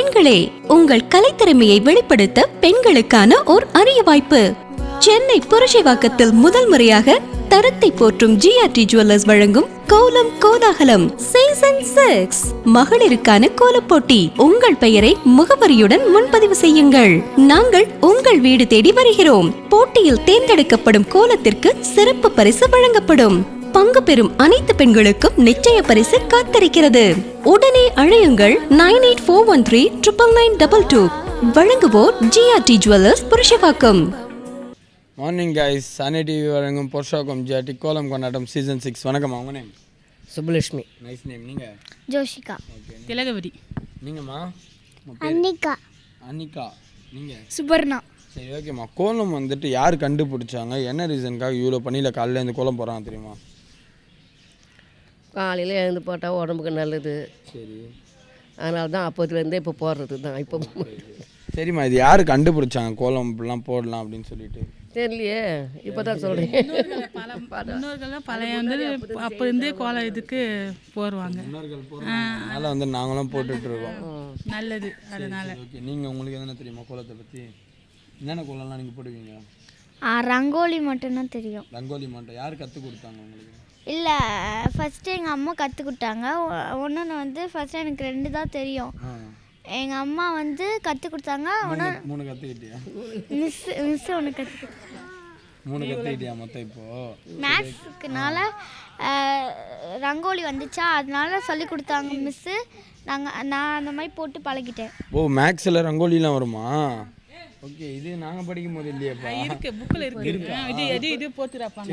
பெண்களே, உங்கள் கலைத்திறமையை வெளிப்படுத்த பெண்களுக்கான ஓர் அரிய வாய்ப்பு. சென்னை புரட்சிவாக்கத்தில் முதல் முறையாக தரத்தை போற்றும் ஜிஆர்டி ஜுவல்லர்ஸ் வழங்கும் கோலம் கோலாகலம் சீசன் 6 மகளிருக்கான கோலப் போட்டி. உங்கள் பெயரை முகவரியுடன் முன்பதிவு செய்யுங்கள். நாங்கள் உங்கள் வீடு தேடி வருகிறோம். போட்டியில் தேர்ந்தெடுக்கப்படும் கோலத்திற்கு சிறப்பு பரிசு வழங்கப்படும். பங்கு பெறும் அனைத்து பெண்களுக்கும் நிச்சய பரிசு காத்திருக்கிறது. உடனே அழையுங்கள் 9841399922. வழங்குவோர் ஜிஆர்டி ஜுவல்லர்ஸ் புரட்சிவாக்கம். மார்னிங் கைஸ், சனி டிவி வழங்கும் புரட்சிவாக்கம் ஜிஆர்டி கோலம் கொண்டாட்டம் சீசன் 6. வணக்கம். அவங்க நேம் சுப்புலட்சுமி. Nice name. நீங்கள்? ஜோஷிகா. திலகவதி. நீங்கம்மா? அன்னிகா. அன்னிகா. நீங்கள்? சுபர்ணா. சரி, ஓகேம்மா. கோலம் வந்துட்டு யார் கண்டுபிடிச்சாங்க, என்ன ரீசனுக்காக இவ்வளோ பணியில் காலையில் இந்த கோலம் போகிறாங்க தெரியுமா? காலையில் எழுந்து போட்டால் உடம்புக்கு நல்லது. சரி, அதனால தான் அப்போதுலேருந்தே இப்போ போடுறது தான். இப்போ சரிம்மா, இது யார் கண்டுபிடிச்சாங்க கோலம் இப்படிலாம் போடலாம் அப்படின்னு சொல்லிட்டு? தெரியலையே, இப்போ தான் சொல்கிறேன். முன்னோர்கள்லாம் பழைய வந்து அப்போ இருந்தே கோலம் இதுக்கு போடுவாங்க. அதனால் வந்து நாங்களும் போட்டுட்ருக்கோம். நல்லது. அதனால ஓகே, நீங்கள் உங்களுக்கு எதனா தெரியுமா கோலத்தை பற்றி? என்னென்ன கோலம்லாம் நீங்கள் போடுவீங்க? ரங்கோலி மட்டும்தான் தெரியும். ரங்கோலி மட்டும் யார் கற்றுக் கொடுத்தாங்க உங்களுக்கு? இல்லை, ஃபஸ்ட்டு எங்கள் அம்மா கற்றுக் கொடுத்தாங்க. ஒன்று வந்து ஃபஸ்ட்டு எனக்கு 2 தான் தெரியும். எங்கள் அம்மா வந்து கற்றுக் கொடுத்தாங்க. 3 கற்றுக்கிட்டியா? மிஸ் ஒன்று கற்றுக் கொடுத்தாங்க. 3 கற்றுக்கிட்டியா மொத்தம்? இப்போது மேக்ஸுக்குனால ரங்கோலி வந்துச்சா, அதனால சொல்லி கொடுத்தாங்க மிஸ்ஸு. நான் அந்த மாதிரி போட்டு பழகிட்டேன். ஓ, மேக்ஸில் ரங்கோலிலாம் வருமா? ஓகே, இது நாங்கள் படிக்கும் போது இல்லையாப்பா? இருக்கு, புக்கில் இருக்கு. இது போட்டுறாப்பாங்க.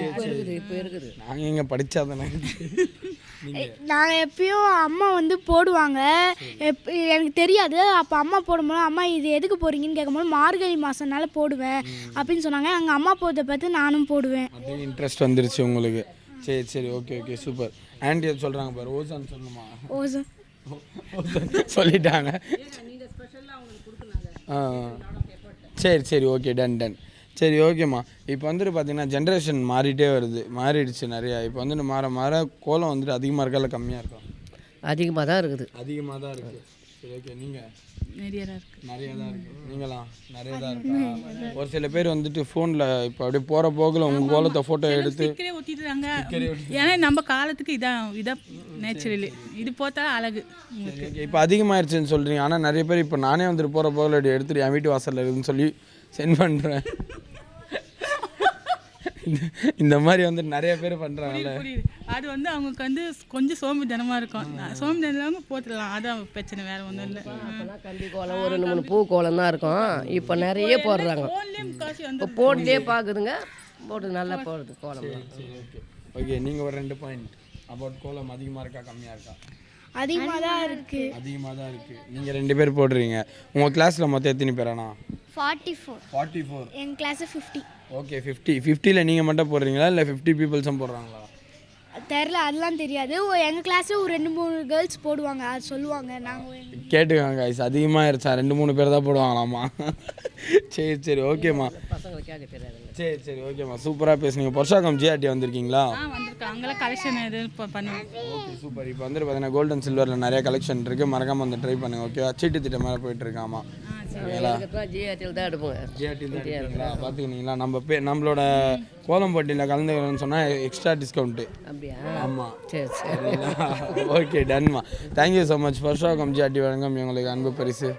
இப்போ இருக்குது. நாங்கள் எங்கே படித்தா தானே. நாங்கள் எப்பயும் அம்மா வந்து போடுவாங்க. எனக்கு தெரியாது. அப்போ அம்மா போடும்போது, அம்மா இது எதுக்கு போடுறீங்கன்னு கேட்கும்போது, மார்கழி மாதம்னால போடுவேன் அப்படின்னு சொன்னாங்க. எங்கள் அம்மா போடுறத பார்த்து நானும் போடுவேன். அப்படியே இன்ட்ரெஸ்ட் வந்துருச்சு உங்களுக்கு. சரி சரி, ஓகே ஓகே, சூப்பர். ஆண்டி அது சொல்கிறாங்க பாரு, ஓசான்னு சொல்லணுமா? ஓசன் சொல்லிட்டாங்க. சரி சரி, ஓகே, டன் டன். சரி, ஓகேம்மா. இப்போ வந்துட்டு பார்த்தீங்கன்னா ஜென்ரேஷன் மாறிடுச்சு நிறையா. இப்போ வந்துட்டு மாற கோலம் வந்துட்டு அதிகமாக இருக்கா இல்லை கம்மியாக இருக்கா? அதிகமாக தான் இருக்குது. அதிகமாக தான் இருக்குது. சரி, ஓகே. நீங்கள்? நிறைய இருக்கு. நிறைய தான் இருக்குது. நீங்களாம்? நிறைய தான் இருக்கா? ஒரு சில பேர் வந்துட்டு ஃபோனில் இப்போ அப்படியே போகிற போக்கில் உங்கள் கோலத்தை ஃபோட்டோ எடுத்து ஒட்டிடுறாங்க. ஏன்னா நம்ம காலத்துக்கு இதான் நேச்சுரலி இது போட்டாலும் அழகு. ஓகே, இப்போ அதிகமாகிடுச்சுன்னு சொல்கிறீங்க. ஆனால் நிறைய பேர் இப்போ நானே வந்துட்டு போகிற போக்கில் அப்படி எடுத்துட்டு என் வீட்டு வாசலில் இருக்குதுன்னு சொல்லி சென்ட் பண்ணுறேன். இந்த மாதிரி வந்துட்டு நிறைய பேர் பண்ணுறாங்கல்ல. அது வந்து அவங்களுக்கு வந்து கொஞ்சம் சோம்பேறித்தனமாக இருக்கும். சோம்பேறித்தனமாக போட்டுடலாம், அதான் பிரச்சனை, வேறு ஒன்றும் இல்லை. கம்பி கோலம், ஒரு 2 3 பூ கோலம் தான் இருக்கும். இப்போ நிறைய போடுறாங்க. இப்போ போட்டே பார்க்குதுங்க, போட்டு நல்லா போடுறது கோலம். ஓகே, நீங்கள் ஒரு 2 பாயிண்ட் அபவுட் கோலம் அதிகமாக இருக்கா கம்மியாக இருக்கா? அதிகமாக தான் இருக்குது. அதிகமாக தான் இருக்குது. நீங்கள் 2 பேர் போடுறீங்க. உங்கள் கிளாஸில் மொத்தம் எத்தனை பேராண்ணா? 44. எங்கள் கிளாஸு 50. ஓகே, 50ல் நீங்கள் மட்டும் போடுறீங்களா இல்லை 50 பீப்புள்ஸும் போடுறாங்களா? தெரில, அதெல்லாம் தெரியாது. எங்கள் கிளாஸில் ஒரு 2 3 கேர்ள்ஸ் போடுவாங்க, அது சொல்லுவாங்க. நாங்கள் கேட்டுக்காங்க ஐஸ், அதிகமாக இருச்சா 2 3 பேர் தான் போடுவாங்களாம்மா? சரி சரி, ஓகேம்மா. பசங்களுக்கு தெரியாதுங்க. சரி சரி, ஓகேம்மா. சூப்பராக பேசுனீங்க. புரட்சிவாக்கம் ஜிஆர்டி வந்திருக்கீங்களா? வந்திருக்கோம். அங்கெல்லாம் கலெக்ஷன் எது பண்ணுவோம். Okay, super. இப்போ வந்துட்டு பார்த்தீங்கன்னா கோல்டன் சில்வரில் நிறைய கலெக்ஷன் இருக்குது. மறக்காமல் வந்து ட்ரை பண்ணுங்கள். ஓகேவா? சீட்டு திட்டம் மேலே போயிட்டுருக்காமா? ஜிஆர்டியில் தான் எடுப்போங்க. ஜிஆர்டியில் தான் எடுப்பீங்களா? பார்த்துக்கிட்டீங்களா? நம்மளோட கோலம் போட்டியில் கலந்துக்கணும்னு சொன்னால் எக்ஸ்ட்ரா டிஸ்கவுண்ட்டு. அப்படியா? ஆமாம். சரி சரி, ஓகே, டன்மா. Thank you so much. Purasaiwakkam GRT வழங்கும் எங்களுக்கு அன்பு பரிசு.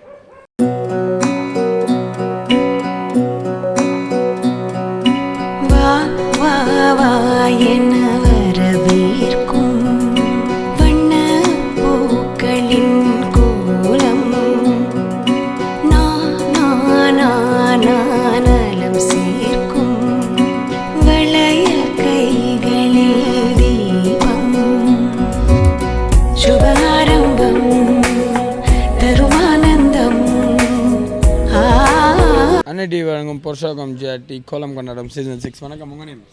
டிவி வழங்கும் புரட்சிவாக்கம் ஜிஆர்டி கோலம் கொண்டாட்டம் சீசன் 6. வணக்கம். உங்கள் name?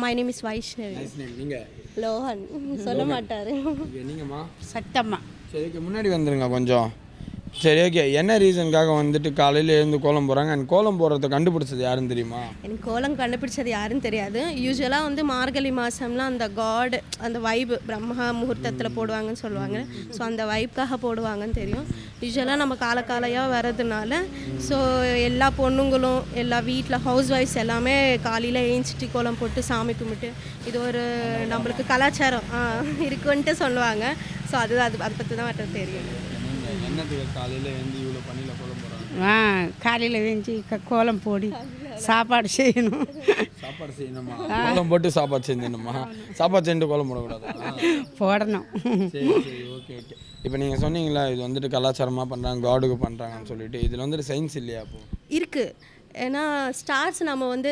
My name is Vaishnavi. Nice name. நீங்கள்? லோஹன். சொல்ல மாட்டாரு. நீங்கம்மா? சட்டம்மா. சரி, ஓகே, முன்னாடி வந்துருங்க கொஞ்சம். சரி ஓகே, என்ன ரீசனுக்காக வந்துட்டு காலையில் எழுந்து கோலம் போடுறாங்க? அண்ட் கோலம் போடுறத கண்டுபிடிச்சது யாருன்னு தெரியுமா? எனக்கு கோலம் கண்டுபிடிச்சது யாருன்னு தெரியாது. யூஸ்வலாக வந்து மார்கழி மாதம்லாம் அந்த காட் அந்த வைப்பு பிரம்ம முகூர்த்தத்தில் போடுவாங்கன்னு சொல்லுவாங்க. ஸோ அந்த வைப்புக்காக போடுவாங்கன்னு தெரியும். யூஸ்வலாக நம்ம காலையாக வர்றதுனால ஸோ எல்லா பொண்ணுங்களும் எல்லா வீட்டில் ஹவுஸ் ஒய்ஃப்ஸ் எல்லாமே காலையில் ஏஞ்சிட்டு கோலம் போட்டு சாமி கும்பிட்டு இது ஒரு நம்மளுக்கு கலாச்சாரம் இருக்குன்ட்டு சொல்லுவாங்க. ஸோ அதை பற்றி தான் மட்டும் தெரியும். என்னத்துக்கு காலையில் எழுந்து இவ்வளோ பணியில் கோலம் போடுறாங்க? காலையில் வெஞ்சி கோலம் போடி சாப்பாடு செய்யணும். சாப்பாடு செய்யணுமா? கோலம் போட்டு சாப்பாடு செஞ்சிடணுமா? சாப்பாடு செஞ்சு கோலம் போடக்கூடாதா? போடணும். சரி சரி ஓகே ஓகே. இப்போ நீங்கள் சொன்னீங்களா இது வந்துட்டு கலாச்சாரமாக பண்ணுறாங்க, காடுக்கு பண்ணுறாங்கன்னு சொல்லிட்டு, இதில் வந்துட்டு சயின்ஸ் இல்லையா? அப்போ இருக்குது. ஏன்னா ஸ்டார்ஸ் நம்ம வந்து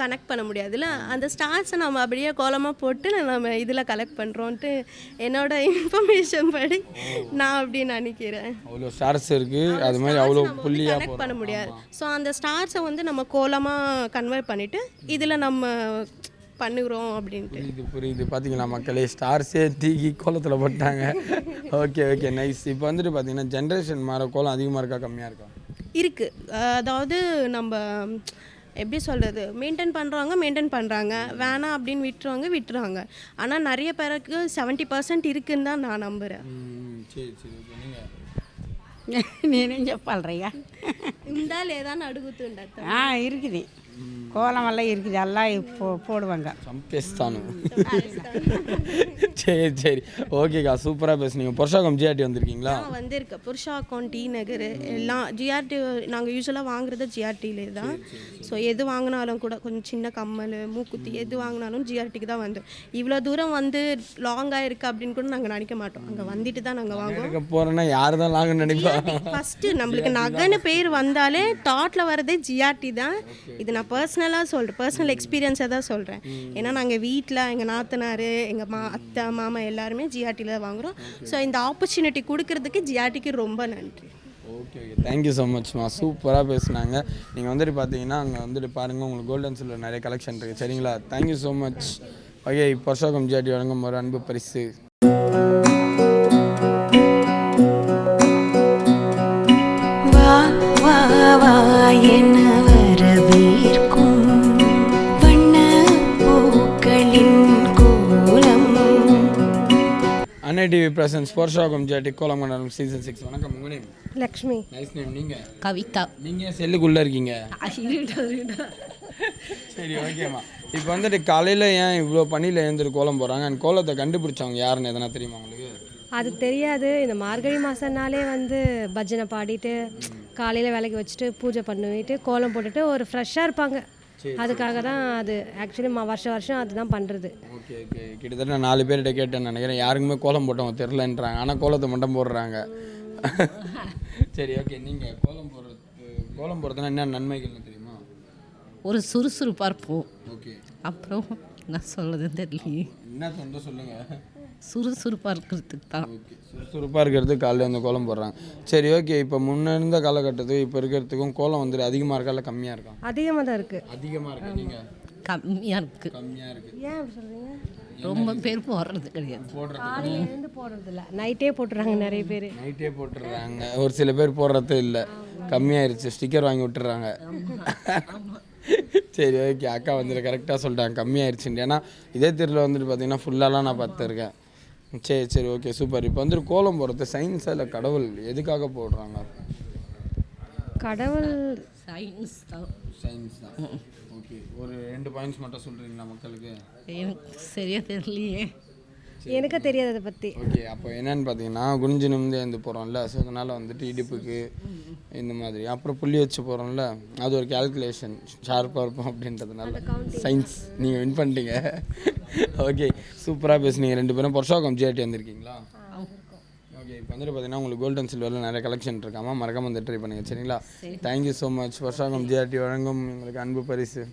கனெக்ட் பண்ண முடியாதுல்ல, அந்த ஸ்டார்ஸை நம்ம அப்படியே கோலமாக போட்டு நம்ம இதில் கலெக்ட் பண்ணுறோன்ட்டு என்னோட இன்ஃபர்மேஷன் படி நான் அப்படி நினைக்கிறேன். அவ்வளோ ஸ்டார்ஸ் இருக்குது, அது மாதிரி அவ்வளோ புள்ளியாக கனெக்ட் பண்ண முடியாது. ஸோ அந்த ஸ்டார்ஸை வந்து நம்ம கோலமாக கன்வெர்ட் பண்ணிவிட்டு இதில் நம்ம பண்ணுகிறோம் அப்படின்ட்டு. புரியுது புரியுது. பார்த்தீங்களா மக்களே, ஸ்டார்ஸே தீக்கி கோலத்தில் போட்டாங்க. Okay okay nice. இப்போ வந்துட்டு பார்த்தீங்கன்னா ஜென்ரேஷன் மாற கோலம் அதிகமாக இருக்கா கம்மியாக இருக்கா? இருக்குது. அதாவது நம்ம எப்படி சொல்கிறது, மெயின்டைன் பண்ணுறாங்க, வேணாம் அப்படின்னு விட்டுருவாங்க. ஆனால் நிறைய பேருக்கு 70% இருக்குன்னு தான் நான் நம்புகிறேன். சரி சரி ஓகே. நீங்கள் నేనేం చెప్పాలయ్యా ఉందా లేదా అని అడుగుతుండ. இருக்குது கோலம் எல்லாம் இருக்குது, எல்லாம் போடுவாங்க. சம்பேஸ்தானு. சரி சரி ஓகேக்கா, சூப்பராக பேசுனீங்க. புருஷாக்கம் ஜிஆர்டி வந்திருக்கீங்களா? வந்திருக்கு. புருஷாக்கம் டி நகர் எல்லாம் ஜிஆர்டி. நாங்கள் யூஸ்வலாக வாங்குறது ஜிஆர்டியிலே தான். ஸோ எது வாங்கினாலும் கூட கொஞ்சம் சின்ன கம்மல் மூக்குத்தி எது வாங்கினாலும் ஜிஆர்டிக்கு தான் வந்து. இவ்வளோ தூரம் வந்து லாங்காக இருக்குது அப்படின்னு கூட நாங்கள் நினைக்க மாட்டோம். அங்கே வந்துட்டு தான் நாங்கள் வாங்குவோம். போகிறோன்னா யார் தான் லாங்குன்னு நினைப்போம். ஃபஸ்ட்டு நம்மளுக்கு நகைன்னு பேர் வந்தாலே தாட்டில் வரதே ஜிஆர்டி தான். இது நான் பர்சனலாக சொல்கிறேன், பர்சனல் எக்ஸ்பீரியன்ஸாக தான் சொல்கிறேன். ஏன்னா நாங்கள் வீட்டில் எங்கள் நாத்தனார் எங்கள் அத்தை மாமா எல்லாருமே ஜிஆர்டியில் தான் வாங்குகிறோம். ஸோ இந்த ஆப்பர்ச்சுனிட்டி கொடுக்கறதுக்கு ஜிஆர்டிக்கு ரொம்ப நன்றி. ஓகே ஓகே தேங்க்யூ ஸோ மச்மா, சூப்பராக பேசுனாங்க. நீங்கள் வந்துட்டு பார்த்தீங்கன்னா அங்கே வந்துட்டு பாருங்கள், உங்களுக்கு கோல்டன் சில்வர் நிறைய கலெக்ஷன் இருக்குது. சரிங்களா? Thank you so much. Okay, Purasaiwakkam GRT வழங்கும் ஒரு அன்பு பரிசு. அன்னை டிவி பிரசன்ஸ் புருஷாக்கம் ஜிஆர்டி கோலம் கொண்டாடும் சீசன் 6. வணக்கம். உங்கள் நேம்? லக்ஷ்மி. Nice name. நீங்கள்? கவிதா. நீங்கள் செல்லுக்குள்ளே இருக்கீங்க? சரி ஓகேம்மா. இப்போ வந்துட்டு காலையில் ஏன் இவ்வளோ பணியில் எழுந்துட்டு கோலம் போடுறாங்க? அந்த கோலத்தை கண்டுபிடிச்சவங்க யாருன்னு எதனா தெரியுமா உங்களுக்கு? அது தெரியாது. இந்த மார்கழி மாதம்னாலே வந்து பஜனை பாடிட்டு காலையில் விளக்கி வச்சுட்டு பூஜை பண்ணிட்டு கோலம் போட்டுட்டு ஒரு ஃப்ரெஷ்ஷாக இருப்பாங்க. அதுக்காக தான் அது ஆக்சுவலி வருஷம் அதுதான் பண்ணுறது. Okay okay. கிட்டத்தட்ட 4 பேர்கிட்ட கேட்டேன்னு நினைக்கிறேன், யாருக்குமே கோலம் போட்டவங்க தெரிலன்றாங்க. ஆனால் கோலத்தை மட்டும் போடுறாங்க. சரி ஓகே. நீங்கள் கோலம் போடுறதுனா என்ன நன்மைகள்னு தெரியுமா? ஒரு சுறுசுறுப்பாக இருப்போம். ஓகே. அப்புறம் என்ன சொல்கிறதுன்னு தெரியலையே. என்ன தோணுதோ சொல்லுங்கள். சுறுசுறுப்பாக இருக்கிறதுக்கு தான். ஓகே, சுறுசுறுப்பாக இருக்கிறதுக்கு காலையில் வந்து கோலம் போடுறாங்க. சரி ஓகே. இப்போ முன்னே இருந்த காலகட்டத்துக்கு இப்போ இருக்கிறதுக்கும் கோலம் வந்துட்டு அதிகமாக இருக்கா இல்லை கம்மியாக இருக்கா? அதிகமாக தான் இருக்குது. அதிகமாக இருக்கா? நீங்கள்? கம்மியாக இருக்குது. கம்மியாக இருக்குது. ஏன் அப்படி சொல்கிறீங்க? ரொம்ப பேர் போடுறது கிடையாது. காலையிலேருந்து போடுறது இல்லை, நைட்டே போட்டுறாங்க. நிறைய பேர் நைட்டே போட்டுடுறாங்க. ஒரு சில பேர் போடுறதே இல்லை, கம்மியாயிருச்சு, ஸ்டிக்கர் வாங்கி விட்டுறாங்க. சரி ஓகே. அக்கா வந்துட்டு கரெக்டாக சொல்லிட்டாங்க கம்மியாயிருச்சுன்னு. ஏன்னா இதே தெருவில் வந்துட்டு பார்த்தீங்கன்னா ஃபுல்லாலாம் நான் பார்த்துருக்கேன். சரி சரி ஓகே சூப்பர். இப்போ வந்துட்டு கோலம் போடுறது சயின்ஸாக இல்லை கடவுள் எதுக்காக போடுறாங்க? கடவுள் சயின்ஸ் தான். சயின்ஸ் தான். ஓகே. ஒரு 2 பாயிண்ட்ஸ் மட்டும் சொல்கிறீங்களா மக்களுக்கு? எனக்கு சரியாக தெரியலையே. எனக்கு தெரியாது அதை பற்றி. ஓகே. அப்போ என்னென்னு பார்த்தீங்கன்னா குனிஞ்சு நிமிந்து எழுந்து போகிறோம்ல, ஸோ அதனால் வந்துட்டு இடுப்புக்கு இந்த மாதிரி அப்புறம் புள்ளி வச்சு போகிறோம்ல, அது ஒரு கேல்குலேஷன் ஷார்ப்பாக இருக்கும் அப்படின்றதுனால சயின்ஸ். நீங்கள் வின் பண்ணிட்டீங்க. ஓகே, சூப்பராக பேசுனீங்க 2 பேரும். புருஷாக்கம் ஜிஆர்டி வந்திருக்கீங்களா? ஓகே. இப்போ வந்துட்டு பார்த்தீங்கன்னா உங்களுக்கு கோல்டன் சில்வரில் நிறைய கலெக்ஷன் இருக்காமல் மறக்காமல் வந்து ட்ரை பண்ணுங்கள். சரிங்களா? Thank you so much. Purasaiwakkam GRT வழங்கும் உங்களுக்கு அன்பு பரிசு.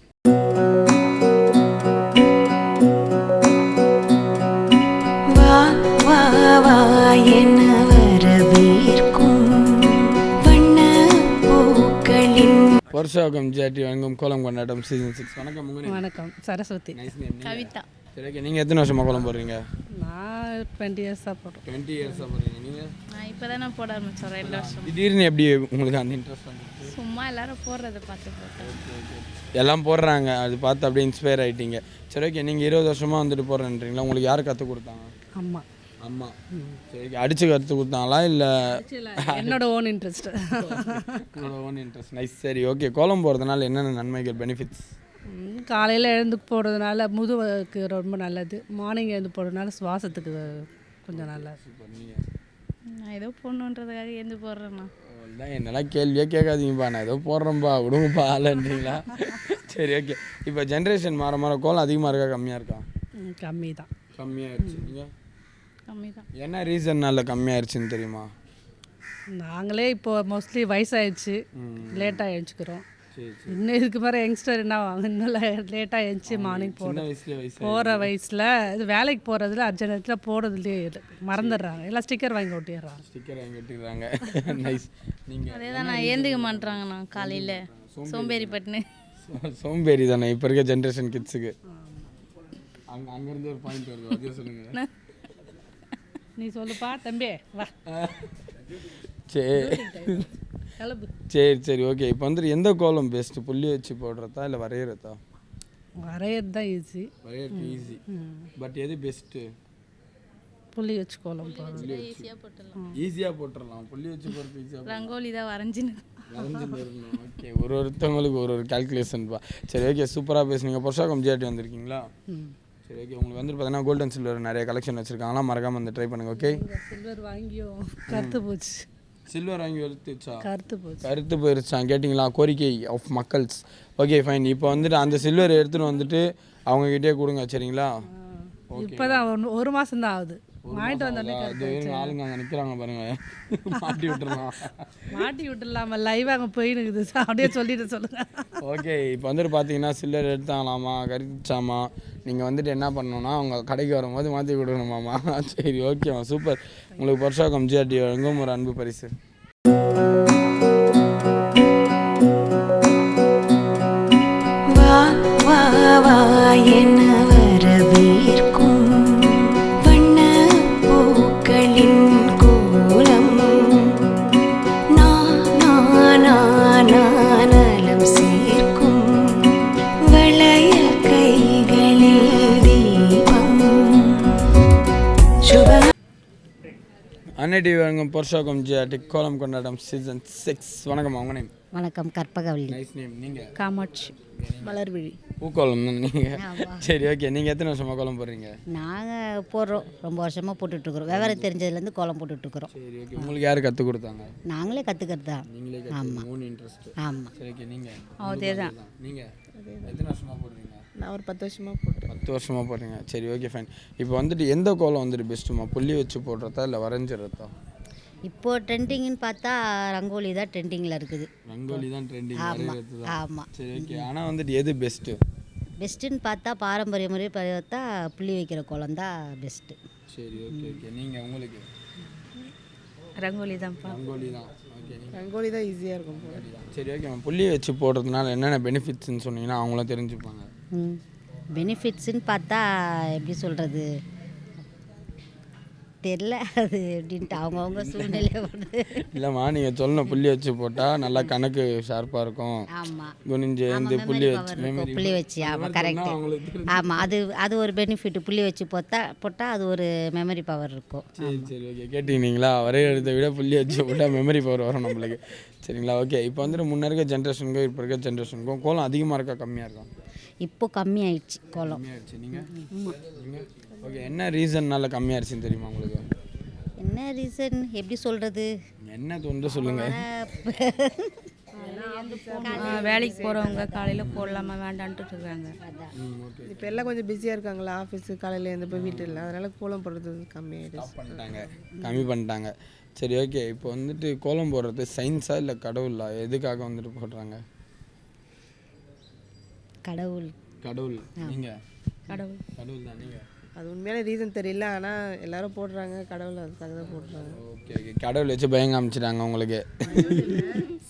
புருஷாக்கம் ஜிஆர்டி வழங்கும் கோலம் கொண்டாட்டம் சீசன் 6. வணக்கம். உங்கள் நேம்? வணக்கம். சரஸ்வதி. Nice name. கவிதா. சரி ஓகே நீங்கள் எத்தனை வருஷமாக கோலம் போடுறீங்க? நான் 20 இயர்ஸாக போடுறேன். 20 இயர்ஸாக போடுறீங்க. நீங்கள் நான் இப்போ தான் நான் போட ஆரம்பித்தேன் 2 வருஷம். திடீர்னு எப்படி உங்களுக்கு அந்த இன்ட்ரெஸ்ட் வந்துச்சு? சும்மா எல்லாரும் போடுறத பார்த்து போட்டேன். எல்லாம் போடுறாங்க, அது பார்த்து அப்படியே இன்ஸ்பயர் ஆகிட்டீங்க. சரி ஓகே, நீங்கள் 20 வருஷமாக வந்துட்டு போடுறேன்றீங்களா? உங்களுக்கு யார் கற்றுக் கொடுத்தாங்க? அம்மா. அம்மா. சரி ஓகே, அடித்து கற்றுக் கொடுத்தாங்களா இல்லை என்னோட ஓன் இன்ட்ரெஸ்ட்? உங்களோட ஓன் இன்ட்ரெஸ்ட். நைஸ். சரி ஓகே, கோலம் போடுறதுனால என்னென்ன நன்மைகள், பெனிஃபிட்ஸ்? காலையில் எழுந்து போடுறதுனால முதுகுக்கு ரொம்ப நல்லது. மார்னிங் எழுந்து போடுறதுனால சுவாசத்துக்கு கொஞ்சம் நல்லது. நான் ஏதோ போடணுன்றதுக்காக எழுந்து போடுறேண்ணா. தான் என்னெல்லாம் கேள்வியே கேட்காதீங்கப்பா, நான் ஏதோ போடுறேன்ப்பா விடுங்கப்பா ஆளுன்றீங்களா? சரி ஓகே, இப்போ ஜென்ரேஷன் மாற மாற கோலம் அதிகமாக இருக்கா கம்மியாக இருக்கா? கம்மி தான். கம்மியாகிடுச்சு. நீங்கள் கம்மி தான். என்ன ரீசன்னால கம்மியாகிடுச்சின்னு தெரியுமா? நாங்களே இப்போ மோஸ்ட்லி வயசாகிடுச்சு, லேட்டாக எழுச்சிக்கிறோம். சரி இன்னும் இதுக்கு மேலே யங்ஸ்டர் என்ன வாங்க, இன்னும் லேட்டாக எழுந்துச்சி மார்னிங் போகிற வயசில் இது வேலைக்கு போகிறதுல அர்ஜென்ட்டில் போடுறதுலேயே மறந்துடுறாங்க. எல்லாம் ஸ்டிக்கர் வாங்கி ஒட்டிடுறாங்க. ஸ்டிக்கர் வாங்கி ஒட்டிடுறாங்க. நைஸ். நீங்கள் அதே தான் நான் ஏந்துக்க மாட்டேறாங்கண்ணா காலையில், சோம்பேறி பட்டுன்னு. சோம்பேறி தானே இப்போ இருக்க ஜென்ரேஷன் கிட்ஸுக்கு. அங்கேருந்து ஒரு பாயிண்ட் வருது, அதையும் சொல்லுங்கள். நீ சொல்லுப்பா தம்பி, வா. சரி சரி சரி ஓகே, இப்போ வந்துட்டு எந்த கோலம் பெஸ்ட்டு, புள்ளி வச்சு போடுறதா இல்லை வரைகிறதா? வரைகிறது தான் ஈஸி. வரைகிறது ஈஸி, பட் எது பெஸ்ட்டு? புள்ளி வச்சு கோலம் போடுறது ஈஸியாக போட்டுடலாம். புள்ளி வச்சு போடுறது ஈஸியாக, ரங்கோலி தான் வரைஞ்சின்னு இருக்கணும். ஓகே, ஒருத்தவங்களுக்கு ஒரு கால்குலேஷன்ப்பா. சரி ஓகே, சூப்பராக பேசுனீங்க. புருஷாக்கம் ஜிஆர்டி வந்திருக்கீங்களா? சரி ஓகே, உங்களுக்கு வந்துட்டு பார்த்தீங்கன்னா கோல்டன் சில்வர் நிறைய கலெக்ஷன் வச்சுருக்காங்களா, மறக்காமல் வந்து ட்ரை பண்ணுங்கள். ஓகே, சில்வர் வாங்கியும் கருத்து போச்சு. சில்வர் வாங்கி எடுத்துச்சா? கருத்து போயிருச்சான். கேட்டிங்களா? கோரிக்கை ஆஃப் மக்கள்ஸ். Okay fine. இப்போ வந்துட்டு அந்த சில்வர் எடுத்துகிட்டு வந்துட்டு அவங்ககிட்டே கொடுங்க, சரிங்களா? இப்போ தான் 1 மாதம் தான் ஆகுது வாங்கிட்டு வந்தோடனே. அது ஆளுங்க அங்கே நிற்கிறாங்க பாருங்க, மாட்டி விட்டுறலாம். மாட்டி விட்டுடலாமா? லைவ் அங்கே போயிடுக்குது, அப்படியே சொல்லிட்டு சொல்லுங்கள். ஓகே, இப்போ வந்துட்டு பார்த்தீங்கன்னா சில்லர் எடுத்தாங்களாமா, கறிச்சாமா. நீங்கள் வந்துட்டு என்ன பண்ணணும்னா அவங்க கடைக்கு வரும்போது மாற்றி விடணுமாம்மா. சரி ஓகேம்மா, சூப்பர். உங்களுக்கு புருஷாக்கம் ஜிஆர்டி வழங்கும் ஒரு அன்பு பரிசு. வா வா வா என்ன வரவேற்கும் வண்ண பூக்களின் கோலம், நானம் சேர்க்கும் வளையல் கைகளில் தீபம் சுப. அன்னை டிவி வழங்கும் புருஷாக்கம் ஜிஆர்டி கோலம் கொண்டாட்டம் சீசன் 6. வணக்கம், அவங்க நேம்? வணக்கம், கற்பகவல்லி. Nice name. நீங்கள்? காமாட்சி. மலர்விழி. பூக்கோலம் தான் நீங்கள்? சரி ஓகே, நீங்கள் எத்தனை வருஷமாக கோலம் போடுறீங்க? நாங்கள் போடுறோம், ரொம்ப வருஷமாக போட்டுட்ருக்குறோம். விவரம் தெரிஞ்சதுலேருந்து கோலம் போட்டுட்ருக்குறோம். சரி ஓகே, உங்களுக்கு யார் கற்றுக் கொடுத்தாங்க? நாங்களே கற்றுக்கிறது தான். நீங்களே கற்றுக்க ஓன் இன்ட்ரெஸ்ட்? ஆமாம். சரி ஓகே, நீங்கள்? அதே தான். நீங்கள் எத்தனை வருஷமாக போடுறீங்க? நான் ஒரு 10 வருஷமாக போட்டேன். 10 வருஷமாக போடுறீங்க. சரி ஓகே ஃபைன். இப்போ வந்துட்டு எந்த கோலம் வந்துட்டு பெஸ்ட்டுமா, புள்ளி வச்சு போடுறதா இல்லை வரைஞ்சிடறதா? இப்போது ட்ரெண்டிங்னு பார்த்தா ரங்கோலி தான் ட்ரெண்டிங்கில் இருக்குது. ரங்கோலி தான் ட்ரெண்டிங். ஆமாம். சரி ஓகே, ஆனால் வந்துட்டு எது பெஸ்ட்டு? பெஸ்ட்டுன்னு பார்த்தா பாரம்பரிய முறை பார்த்தா புள்ளி வைக்கிற கோலம் தான் பெஸ்ட்டு. சரி ஓகே ஓகே, நீங்கள் உங்களுக்கு? ரங்கோலி தான்ப்பா. ரங்கோலி தான். ஓகே, ரங்கோலி தான் ஈஸியாக இருக்கும். சரி ஓகே, புள்ளி வச்சு போடுறதுனால என்னென்ன பெனிஃபிட்ஸ்ன்னு சொன்னீங்கன்னா அவங்களும் தெரிஞ்சுப்பாங்க. பெனிஃபிட்ஸுன்னு பார்த்தா எப்படி சொல்கிறது தெரில, அது எப்படின்ட்டு அவங்கவுங்க சூழ்நிலை வருது. இல்லைம்மா, நீங்கள் சொல்லணும், புள்ளி வச்சு போட்டால் நல்லா கணக்கு ஷார்ப்பாக இருக்கும். ஆமாம், குனிஞ்சு வந்து புள்ளி வச்சு. ஆமாம், கரெக்டு. ஆமாம், அது ஒரு பெனிஃபிட். புள்ளி வச்சு போட்டால் அது ஒரு மெமரி பவர் இருக்கும். சரி சரி ஓகே, கேட்டிங்களா? வரைகிறத விட புள்ளி வச்சு போட்டால் மெமரி பவர் வரும் நம்மளுக்கு, சரிங்களா? ஓகே, இப்போ வந்துட்டு முன்னே இருக்க ஜென்ரேஷனுக்கும் இப்போ இருக்க ஜென்ரேஷனுக்கும் கோலம் அதிகமாக இருக்கா கம்மியாக இருக்கா? இப்போ கம்மியாயிடுச்சு கோலம். கம்மியாயிடுச்சு. நீங்கள் ஓகே, என்ன ரீசன்னால கம்மியாகிடுச்சின்னு தெரியுமா உங்களுக்கு? என்ன ரீசன் எப்படி சொல்கிறது? என்ன தோணுது சொல்லுங்கள். வேலைக்கு போகிறவங்க காலையில் போடலாமா வேண்டான்ட்டு இருக்காங்க. இப்போ எல்லாம் கொஞ்சம் பிஸியாக இருக்காங்களா, ஆஃபீஸு காலையில் எழுந்து போய் வீட்டில் இல்லை, அதனால் கோலம் போடுறது கம்மி பண்ணிட்டாங்க. சரி ஓகே, இப்போ வந்துட்டு கோலம் போடுறது சயின்ஸா இல்லை கடவுளா, எதுக்காக வந்துட்டு போடுறாங்க? கடவுள். கடவுள். நீங்கள்? கடவுள். கடவுள் தான். நீங்கள்? அது உண்மையான ரீசன் தெரியல, ஆனால் எல்லாரும் போடுறாங்க, கடவுள் அதுக்காக தான் போடுறாங்க. ஓகே ஓகே, கடவுள் வச்சு பயம் காமிச்சிட்டாங்க உங்களுக்கு.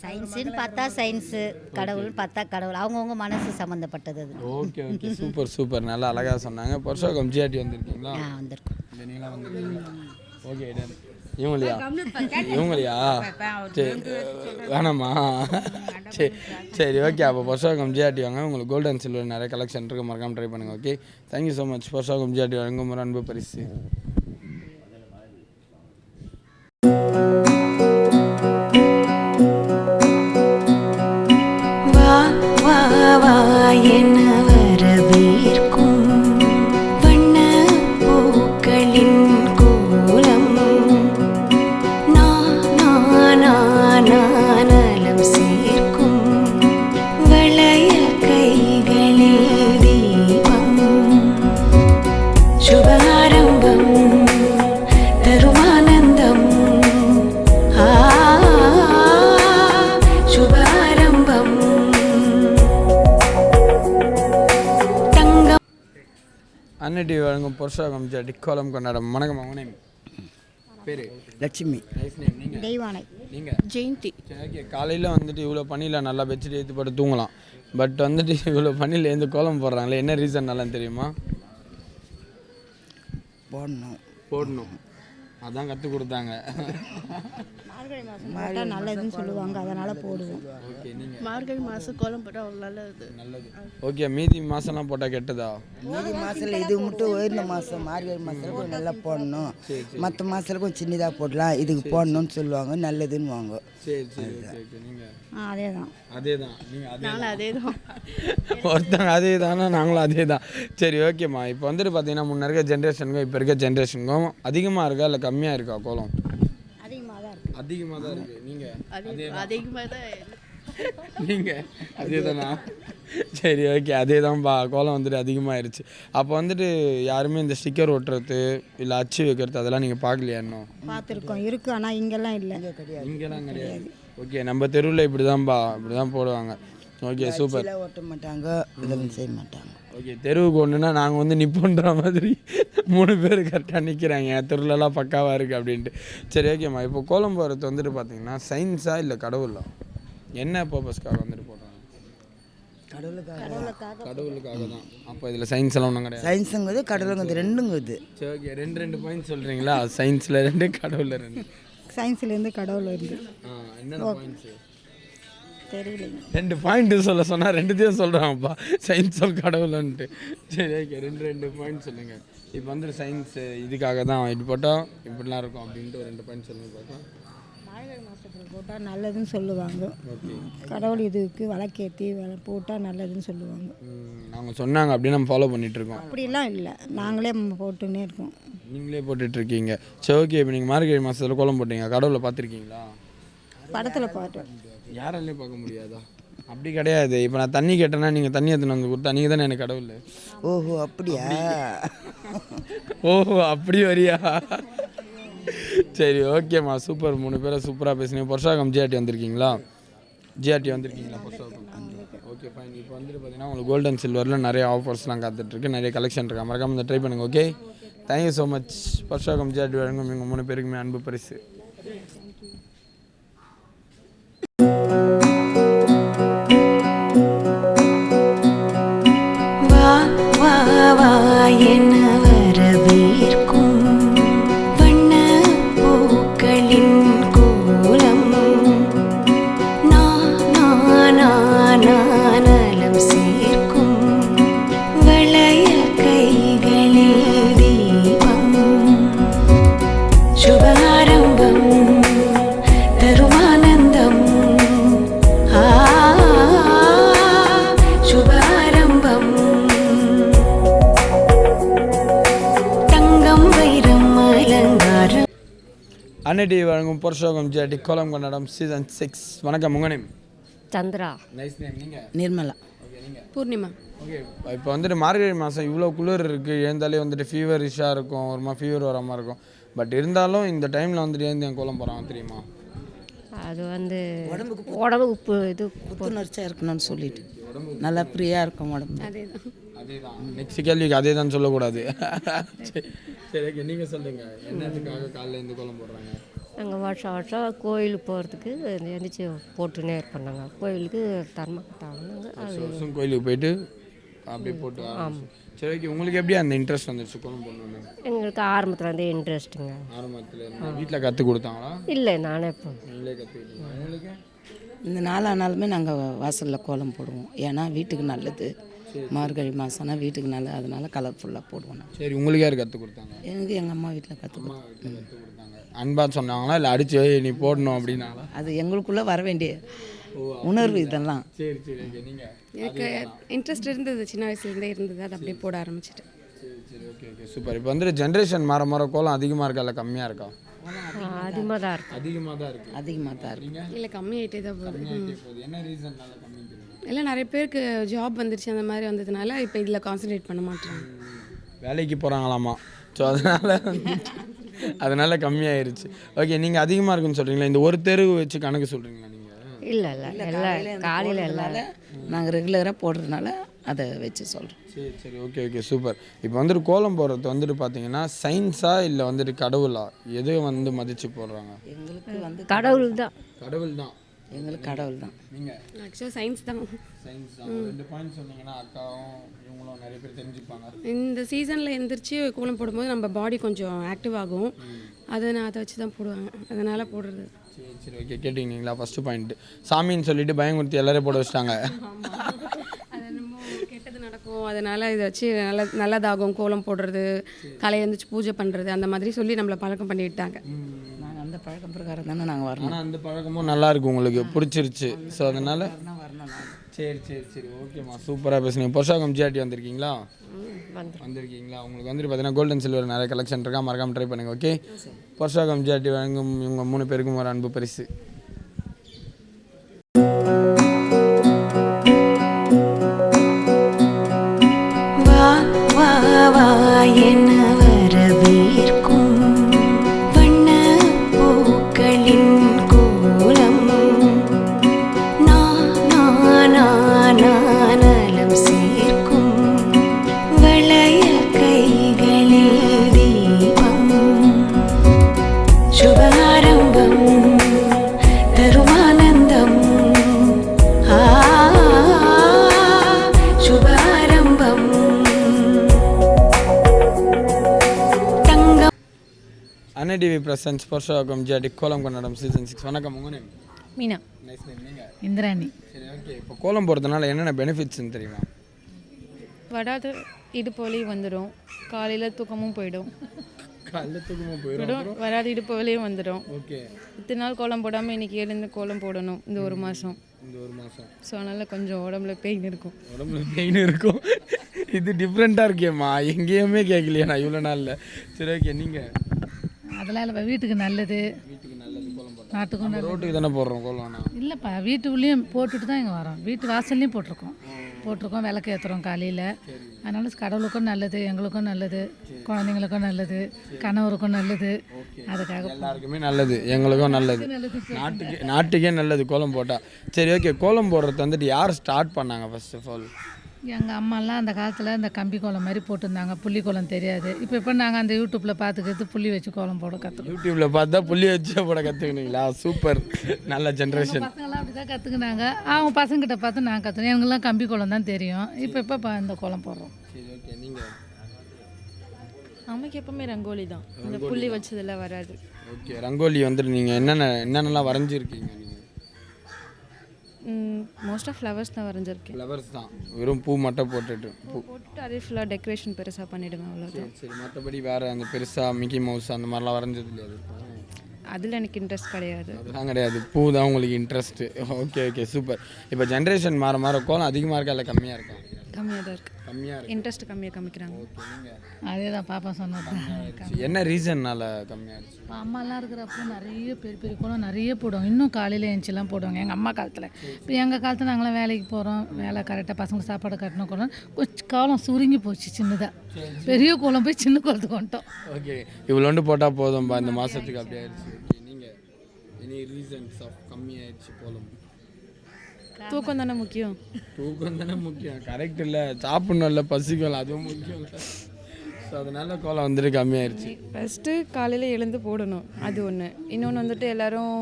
சயின்ஸுன்னு பார்த்தா சயின்ஸு, கடவுள்னு பார்த்தா கடவுள், அவங்கவுங்க மனசு சம்மந்தப்பட்டது அது. ஓகே ஓகே, சூப்பர் சூப்பர், நல்லா அழகாக சொன்னாங்க. புருஷோகம் ஜிஆர்டி வந்திருக்கீங்களா? வந்திருக்கோம். நீங்களாம் வந்திருக்கீங்க. Okay done. இவங்களையா சரி வேணாமா? சரி சரி ஓகே. அப்போ புருஷோகம் ஜிஆர்டி வாங்க, உங்களுக்கு கோல்டு அண்ட் சில்வர் நிறைய கலெக்ஷன் இருக்குது, மறக்காமல் ட்ரை பண்ணுங்கள். Okay, thank you so much. Purasaiwakkam GRT வழங்கும் ஒரு அன்பு பரிசு. அன்னடி வழங்கும் புருஷோகம் ஜிஆர்டி கோலம் கொண்டாடும். வணக்கம், உங்க நேம்? பேர்? லட்சுமி. Nice name. நீங்கள்? தெய்வானை. நீங்கள்? ஜெயந்தி. சரி ஓகே. காலையில் வந்துட்டு இவ்வளோ பனியில் நல்லா பெட்ஷீட் ஏற்றி போட்டு தூங்கலாம், பட் வந்துட்டு இவ்வளோ பனியில் எழுந்து கோலம் போடுறாங்களே, என்ன ரீசன் நல்லா தெரியுமா? போடணும் அதான் கற்றுக் கொடுத்தாங்க. மார்கழி மாதம் போட்டால் நல்லதுன்னு சொல்லுவாங்க, அதனால் போடுவோம். ஓகே, நீங்கள்? மார்கழி மாதம் கோலம் போட்டால் அவ்வளோ நல்லது. ஓகே, மீதி மாதம்லாம் போட்டால் கெட்டதா? மீதி மாதத்தில் இது மட்டும் உயர்ந்த மாதம், மார்கழி மாதத்தில் கொஞ்சம் நல்லா போடணும், மற்ற மாதத்தில் கொஞ்சம் சின்னதாக போடலாம், இதுக்கு போடணும்னு சொல்லுவாங்க, நல்லதுன்னு வாங்க. சரி சரி ஓகே ஓகே. நீங்கள்? அதே தான். நீங்கள் அதே தான். ஒருத்தங்க அதே தானே, நாங்களும் அதே தான். சரி ஓகேம்மா. இப்போ வந்துட்டு பார்த்தீங்கன்னா முன்னே இருக்க ஜென்ரேஷனுக்கும் இப்போ இருக்க ஜென்ரேஷனுக்கும் அதிகமாக இருக்கா இல்லை கம்மியாக இருக்கா கோலம்? அதிகமாக தான் இருக்குது. நீங்கள்? அதிகமாக தான். நீங்கள் அதே தானா? சரி ஓகே, அதே தான்ப்பா. கோலம் வந்துட்டு அதிகமாகிருச்சு. அப்போ வந்துட்டு யாருமே இந்த ஸ்டிக்கர் ஒட்டுறது இல்லை அச்சு வைக்கிறது அதெல்லாம் நீங்கள் பார்க்கலையா இன்னும்? பார்த்துருக்கோம், இருக்குது, ஆனால் இங்கெல்லாம் இல்லை. இங்கெல்லாம் கிடையாது. ஓகே, நம்ம தெருவில் இப்படி தான்ப்பா, இப்படி தான் போடுவாங்க. Okay super. ஓட்ட மாட்டாங்க, இதெல்லாம் செய்ய மாட்டாங்க. ஓகே, தெருவுக்கு ஒன்றுனா நாங்கள் வந்து நிப்போன்ற மாதிரி 3 பேர் கரெக்டாக நிற்கிறாங்க, தெருவுலலாம் பக்காவாக இருக்குது அப்படின்ட்டு. சரி ஓகேம்மா. இப்போ கோலம் போகிறது வந்துட்டு பார்த்தீங்கன்னா சயின்ஸா இல்லை கடவுளா? என்ன பர்பஸ்க்காக வந்துட்டு போடுறாங்க? கடவுளுக்காக தான். அப்போ இதில் சயின்ஸ் எல்லாம் ஒன்றும் கிடையாது. சயின்ஸுங்கிறது கடவுளுங்கிறது ரெண்டுங்குது. சரி ஓகே, 2 பாயிண்ட் சொல்கிறீங்களா? சயின்ஸில் 2, கடவுளில் 2. சயின்ஸ்லேருந்து கடவுள் இருந்து என்னென்ன பாயிண்ட்ஸு? தெரியலைங்க. 2 பாயிண்ட்டு சொன்னால் 2த்தையும் சொல்கிறாங்கப்பா, சயின்ஸ் சொல் கடவுள்ன்ட்டு. சரி ஓகே, 2 பாயிண்ட் சொல்லுங்கள். இப்போ வந்துட்டு சயின்ஸு இதுக்காக தான் இப்படி போட்டால் இப்படிலாம் இருக்கும் அப்படின்ட்டு ஒரு 2 பாயிண்ட் சொல்லுங்கள் பார்க்கலாம். மார்கழி மாதத்தில் போட்டால் நல்லதுன்னு சொல்லுவாங்க. ஓகே. கடவுள் இதுக்கு விளக்கேற்றி போட்டால் நல்லதுன்னு சொல்லுவாங்க. அவங்க சொன்னாங்க அப்படின்னு நம்ம ஃபாலோ பண்ணிகிட்ருக்கோம். அப்படிலாம் இல்லை, நாங்களே போட்டுன்னே இருக்கோம். நீங்களே போட்டுட்ருக்கீங்க. சரி ஓகே. இப்போ நீங்கள் மார்கழி மாதத்தில் கோலம் போட்டீங்க, கடவுளை பார்த்துருக்கீங்களா? படத்தில் பாட்டு. யாராலையும் பார்க்க முடியாதா? அப்படி கிடையாது. இப்போ நான் தண்ணி கேட்டேன்னா நீங்கள் தண்ணி எடுத்துன்னு வந்து கொடுத்தா நீங்கள் தானே எனக்கு கடவுள். ஓஹோ அப்படியா? ஓஹோ அப்படி வரியா? சரி ஓகேம்மா, சூப்பர். 3 பேரை சூப்பராக பேசுனீங்க. புருஷோகம் ஜிஆர்டி வந்திருக்கீங்களா? புருஷோகம். Okay fine. இப்போ வந்துட்டு பார்த்தீங்கன்னா உங்களுக்கு கோல்டு அண்ட் சில்வரில் நிறைய ஆஃபர்ஸ்லாம் காத்துட்ருக்கு, நிறைய கலெக்ஷன் இருக்கா, மறக்காமல் இந்த ட்ரை பண்ணுங்கள். Okay, thank you so much. Purasaiwakkam GRT வழங்கும் எங்கள் 3 பேருக்குமே அன்பு பரிசு. அன்னடி வழங்கும் புருஷோகம் ஜிஆர்டி கோலம் கொண்டாடும் சீசன் 6. வணக்கம், உங்கள் நேம்? சந்திரா. Nice name. நீங்கள்? நிர்மலா. ஓகே, நீங்கள்? பூர்ணிமா. ஓகே, இப்போ வந்துட்டு மார்கழி மாதம் இவ்வளோ குளிர் இருக்குது, எழுந்தாலே வந்துட்டு ஃபீவரிஷாக இருக்கும், ஒரு மாதிரி ஃபீவர் வர மாதிரி இருக்கும். பட் இருந்தாலும் இந்த டைமில் வந்துட்டு எழுந்து என் கோலம் போகிறாங்க தெரியுமா? அது வந்து உடம்புக்கு இது புத்துணர்ச்சியாக இருக்கணும்னு சொல்லிட்டு நல்லா ஃப்ரீயாக இருக்கும் உடம்பு. அதே தான். அதே அதே தான் நெக்ஸ்ட் கேள்விக்கு அதே தான் சொல்லக்கூடாது. சரி ஓகே நீங்கள் சொல்லுங்கள், என்னத்துக்காக காலையில் இருந்து கோலம் போடுறாங்க? நாங்கள் வருஷம் வருஷம் கோயிலுக்கு போகிறதுக்கு எந்திரிச்சு போட்டுனே இருப்போம். கோயிலுக்கு தர்மக்கட்டாங்க அது வருஷம் கோயிலுக்கு போயிட்டு அப்படியே போட்டு. சரி ஓகே, உங்களுக்கு எப்படி அந்த இன்ட்ரெஸ்ட் வந்துருச்சு கோலம் போடணும்னு? எங்களுக்கு ஆரம்பத்துலேருந்தே இன்ட்ரெஸ்ட்டுங்க. ஆரம்பத்தில் வீட்டில் கற்றுக் கொடுத்தாங்களா? இல்லை, நானே இப்போ நீங்களே கற்றுக்கிட்டீங்க. உங்களுக்கு இந்த நாளானாலுமே நாங்கள் வாசலில் கோலம் போடுவோம். ஏன்னா வீட்டுக்கு நல்லது. மார்கழி மாதம்னா வீட்டுக்கு நல்லது, அதனால கலர்ஃபுல்லாக போடுவோம். சரி, உங்களுக்கு யார் கற்றுக் கொடுத்தாங்க? எனக்கு எங்கள் அம்மா வீட்டில் கற்றுக் கொடுத்தாங்க. அன்பா சொன்னாங்களா இல்லை அடிச்சு நீ போடணும் அப்படின்னாங்களா? அது எங்களுக்குள்ளே வர வேண்டிய உணர்வு இதெல்லாம். சரி சரி ஓகே. நீங்கள் எனக்கு இன்ட்ரெஸ்ட் இருந்தது, சின்ன வயசுலேருந்தே இருந்தது, அது அப்படியே போட ஆரம்பிச்சிட்டேன். சரி சரி ஓகே ஓகே சூப்பர். இப்போ வந்துட்டு ஜென்ரேஷன் மாற மாற கோலம் அதிகமாக இருக்கா இல்லை கம்மியாக இருக்கா? அதிகமாக தான் இருக்குது. அதிகமாக தான் இருக்குது. அதிகமாக தான் இருக்குது. இல்லை, கம்மியாகிட்டே தான் போகுது. என்ன ரீசன்னால கம்மி? இல்லை, நிறைய பேருக்கு ஜாப் வந்துருச்சு, அந்த மாதிரி வந்ததுனால இப்போ இதில் கான்சன்ட்ரேட் பண்ண மாட்டேறாங்க. வேலைக்கு போகிறாங்களாமா, ஸோ அதனால் கம்மியாயிருச்சு. ஓகே, நீங்கள் அதிகமாக இருக்குன்னு சொல்கிறீங்களா? இந்த ஒரு தெருவு வச்சு கணக்கு சொல்கிறீங்களா நீங்கள்? இல்லை எல்லாம் காலையில் எல்லாம் நாங்கள் ரெகுலராக போடுறதுனால அதை வச்சு சொல்கிறோம். சரி சரி ஓகே ஓகே சூப்பர். இப்போ வந்துட்டு கோலம் போடுறது வந்துட்டு பார்த்தீங்கன்னா சயின்ஸா இல்லை வந்துட்டு கடவுளா, எது வந்து மதித்து போடுறாங்க? எங்களுக்கு வந்து கடவுள் தான். கடவுள் தான். எங்களுக்கு கடவுள் தான். நீங்கள் ஆக்சுவலாக சயின்ஸ் தான். சயின்ஸ் தான். 2 பாயிண்ட் சொன்னீங்கன்னா அக்காவும் இவங்களும் நிறைய பேர் தெரிஞ்சுப்பாங்க. இந்த சீசனில் எந்திரிச்சு கோலம் போடும்போது நம்ம பாடி கொஞ்சம் ஆக்டிவ் ஆகும், அதை வச்சு தான் போடுவாங்க, அதனால் போடுறது. சரி சரி ஓகே, கேட்டிங்களா? ஃபஸ்ட்டு பாயிண்ட் சாமின்னு சொல்லிட்டு பயங்குறுத்தி எல்லாரையும் போட வச்சிட்டாங்க. அது என்னமோ கெட்டது நடக்கும், அதனால் இதை வச்சு நல்லதாகும் கோலம் போடுறது, காலையில் எழுந்திரிச்சு பூஜை பண்ணுறது, அந்த மாதிரி சொல்லி நம்மளை பழக்கம் பண்ணி விட்டாங்க. நாங்கள் அந்த பழக்கம் பிரகாரம் தானே நாங்கள் வரணும். ஆனால் அந்த பழக்கமும் நல்லா இருக்கு, உங்களுக்கு பிடிச்சிருச்சு, ஸோ அதனால் வரணும். சரி சரி சரி ஓகேம்மா, சூப்பராக பேசுனீங்க. பொருஷாகம் ஜிஆர்டி வந்திருக்கீங்களா? வந்திருக்கீங்களா? உங்களுக்கு வந்துட்டு பார்த்தீங்கன்னா கோல்டன் சில்வர் நிறைய கலெக்ஷன் இருக்கா, மறக்காமல் ட்ரை பண்ணுங்கள். ஓகே, பொருஷாகம் ஜிஆர்டி வழங்கும் இவங்க 3 பேருக்கும் ஒரு அன்பு பரிசு. அண்ணா டிவி பிரசன்ஸ் பொருஷாகம் ஜிஆர்டி கோலம் கொண்டாடும் சீசன் 6. வணக்கம், உங்கள் நேம்? மீனா. Nice name. நீங்கள்? இந்திராணி. சரி ஓகே, இப்போ கோலம் போடுறதுனால என்னென்ன பெனிஃபிட்ஸ்ன்னு தெரியுமா? வராது இடுப்பு வலி வந்துடும், காலையில் தூக்கமும் போயிடும். காலையில் தூக்கமும் போயிடும், வராது இடுப்பு வலியும் வந்துடும். ஓகே, இத்தனை நாள் கோலம் போடாமல் இன்றைக்கி எழுந்து கோலம் போடணும் இந்த ஒரு மாதம். ஸோ அதனால் கொஞ்சம் உடம்புல பெயின் இருக்கும். உடம்புல பெயின் இருக்கும். இது டிஃப்ரெண்ட்டாக இருக்கேம்மா, எங்கேயுமே கேட்கலையா நான் இவ்வளோ நாளில். சரி ஓகே, நீங்கள்? அதெல்லாம் இல்லை, வீட்டுக்கு நல்லது. வீட்டுக்கு நல்லது கோலம் போடுறோம், நாட்டுக்கும் ரோட்டுக்கு தானே போடுறோம் கோலம்? இல்லைப்பா, வீட்டுக்குள்ளேயும் போட்டுட்டு தான் இங்கே வரோம். வீட்டு வாசல்லையும் போட்டிருக்கோம், விளக்கு ஏற்றுறோம் காலையில். அதனால கடவுளுக்கும் நல்லது, எங்களுக்கும் நல்லது, குழந்தைங்களுக்கும் நல்லது, கணவருக்கும் நல்லது. அதுக்காக எல்லாருக்குமே நல்லது, எங்களுக்கும் நல்லது, நாட்டுக்கே நல்லது கோலம் போட்டால். சரி ஓகே, கோலம் போடுறது வந்துட்டு யார் ஸ்டார்ட் பண்ணாங்க ஃபர்ஸ்ட் ஆஃப் ஆல்? எங்கள் அம்மாலாம் அந்த காலத்தில் இந்த கம்பி கோலம் மாதிரி போட்டிருந்தாங்க, புள்ளி கோலம் தெரியாது. இப்போ நாங்கள் அந்த யூடியூப்பில் பார்த்துக்கிறது புள்ளி வச்சு கோலம் போட கற்றுக்கணும். யூடியூப்பில் பார்த்தா புள்ளி வச்சு போட கற்றுக்கினீங்களா? சூப்பர், நல்ல ஜென்ரேஷன். பசங்களாம் அப்படி தான் கற்றுக்குனாங்க, அவங்க பசங்கிட்ட பார்த்து நான் கற்றுனேன். எனக்குலாம் கம்பி கோலம் தான் தெரியும். இப்போ இந்த கோலம் போடுறோம். சரி ஓகே, நீங்கள்? நமக்கு எப்பவுமே ரங்கோலி தான், இந்த புள்ளி வச்சதெல்லாம் வராது. ஓகே, ரங்கோலி வந்துட்டு நீங்கள் என்னென்னலாம் வரைஞ்சிருக்கீங்க? நீங்கள் மோஸ்ட்டாக ஃப்ளவர்ஸ் தான் வரைஞ்சிருக்கேன். ஃப்ளவர்ஸ் தான், வெறும் பூ மட்டும் போட்டுட்டு அதே ஃபுல்லாக டெக்கரேஷன் பெருசாக பண்ணிவிடுவேன், அவ்வளோதான். சரி, மற்றபடி வேறு அந்த பெருசாக மிக்கி மவுஸ் அந்த மாதிரிலாம் வரைஞ்சது இல்லையா? அதில் எனக்கு இன்ட்ரெஸ்ட் கிடையாது. அதெல்லாம் கிடையாது, பூ தான் உங்களுக்கு இன்ட்ரெஸ்ட்டு. Okay okay super. இப்போ ஜென்ரேஷன் மாற மாற கோலம் அதிகமாக இருக்கா இல்லை கம்மியாக இருக்கா? கம்மியாக தான் இருக்குது. கம்மியாக இருக்கு, இன்ட்ரெஸ்ட் கம்மியாக காமிக்கிறாங்க. ஓகே, நீங்கள்? அதே தான் பாப்பா சொன்னது. என்ன ரீசன்னால கம்மியாகிடுச்சு? இப்போ அம்மாலாம் இருக்கிறப்போ நிறைய பெரிய கோலம் நிறைய போடுவாங்க. இன்னும் காலையில் எழுந்துச்சிலாம் போடுவாங்க எங்கள் அம்மா காலத்தில். இப்போ எங்கள் காலத்தில் நாங்களாம் வேலைக்கு போகிறோம், வேலை கரெக்டாக பசங்களுக்கு சாப்பாடு கட்டணும், கோலம் கொஞ்சம் கோலம் சுருங்கி போச்சு. சின்னதாக பெரிய கோலம் போய் சின்ன கோலத்துக்கு வந்துட்டோம். ஓகே, இவ்வளோண்டு போட்டால் போதும்பா இந்த மாதத்துக்கு அப்படி ஆயிடுச்சு. ஓகே, நீங்கள் எனி ரீசன்ஸ் ஆஃப் கம்மியாயிடுச்சு கோலம்? தூக்கம் தானே முக்கியம். தூக்கம் தானே முக்கியம். கரெக்ட் இல்லை, சாப்பிட்ணும்ல, பசிக்கும், அதுவும் முக்கியம் இல்லை. ஸோ அதனால கோலம் வந்துட்டு கம்மியாயிருச்சு. ஃபஸ்ட்டு காலையில் எழுந்து போடணும், அது ஒன்று. இன்னொன்று வந்துட்டு எல்லோரும்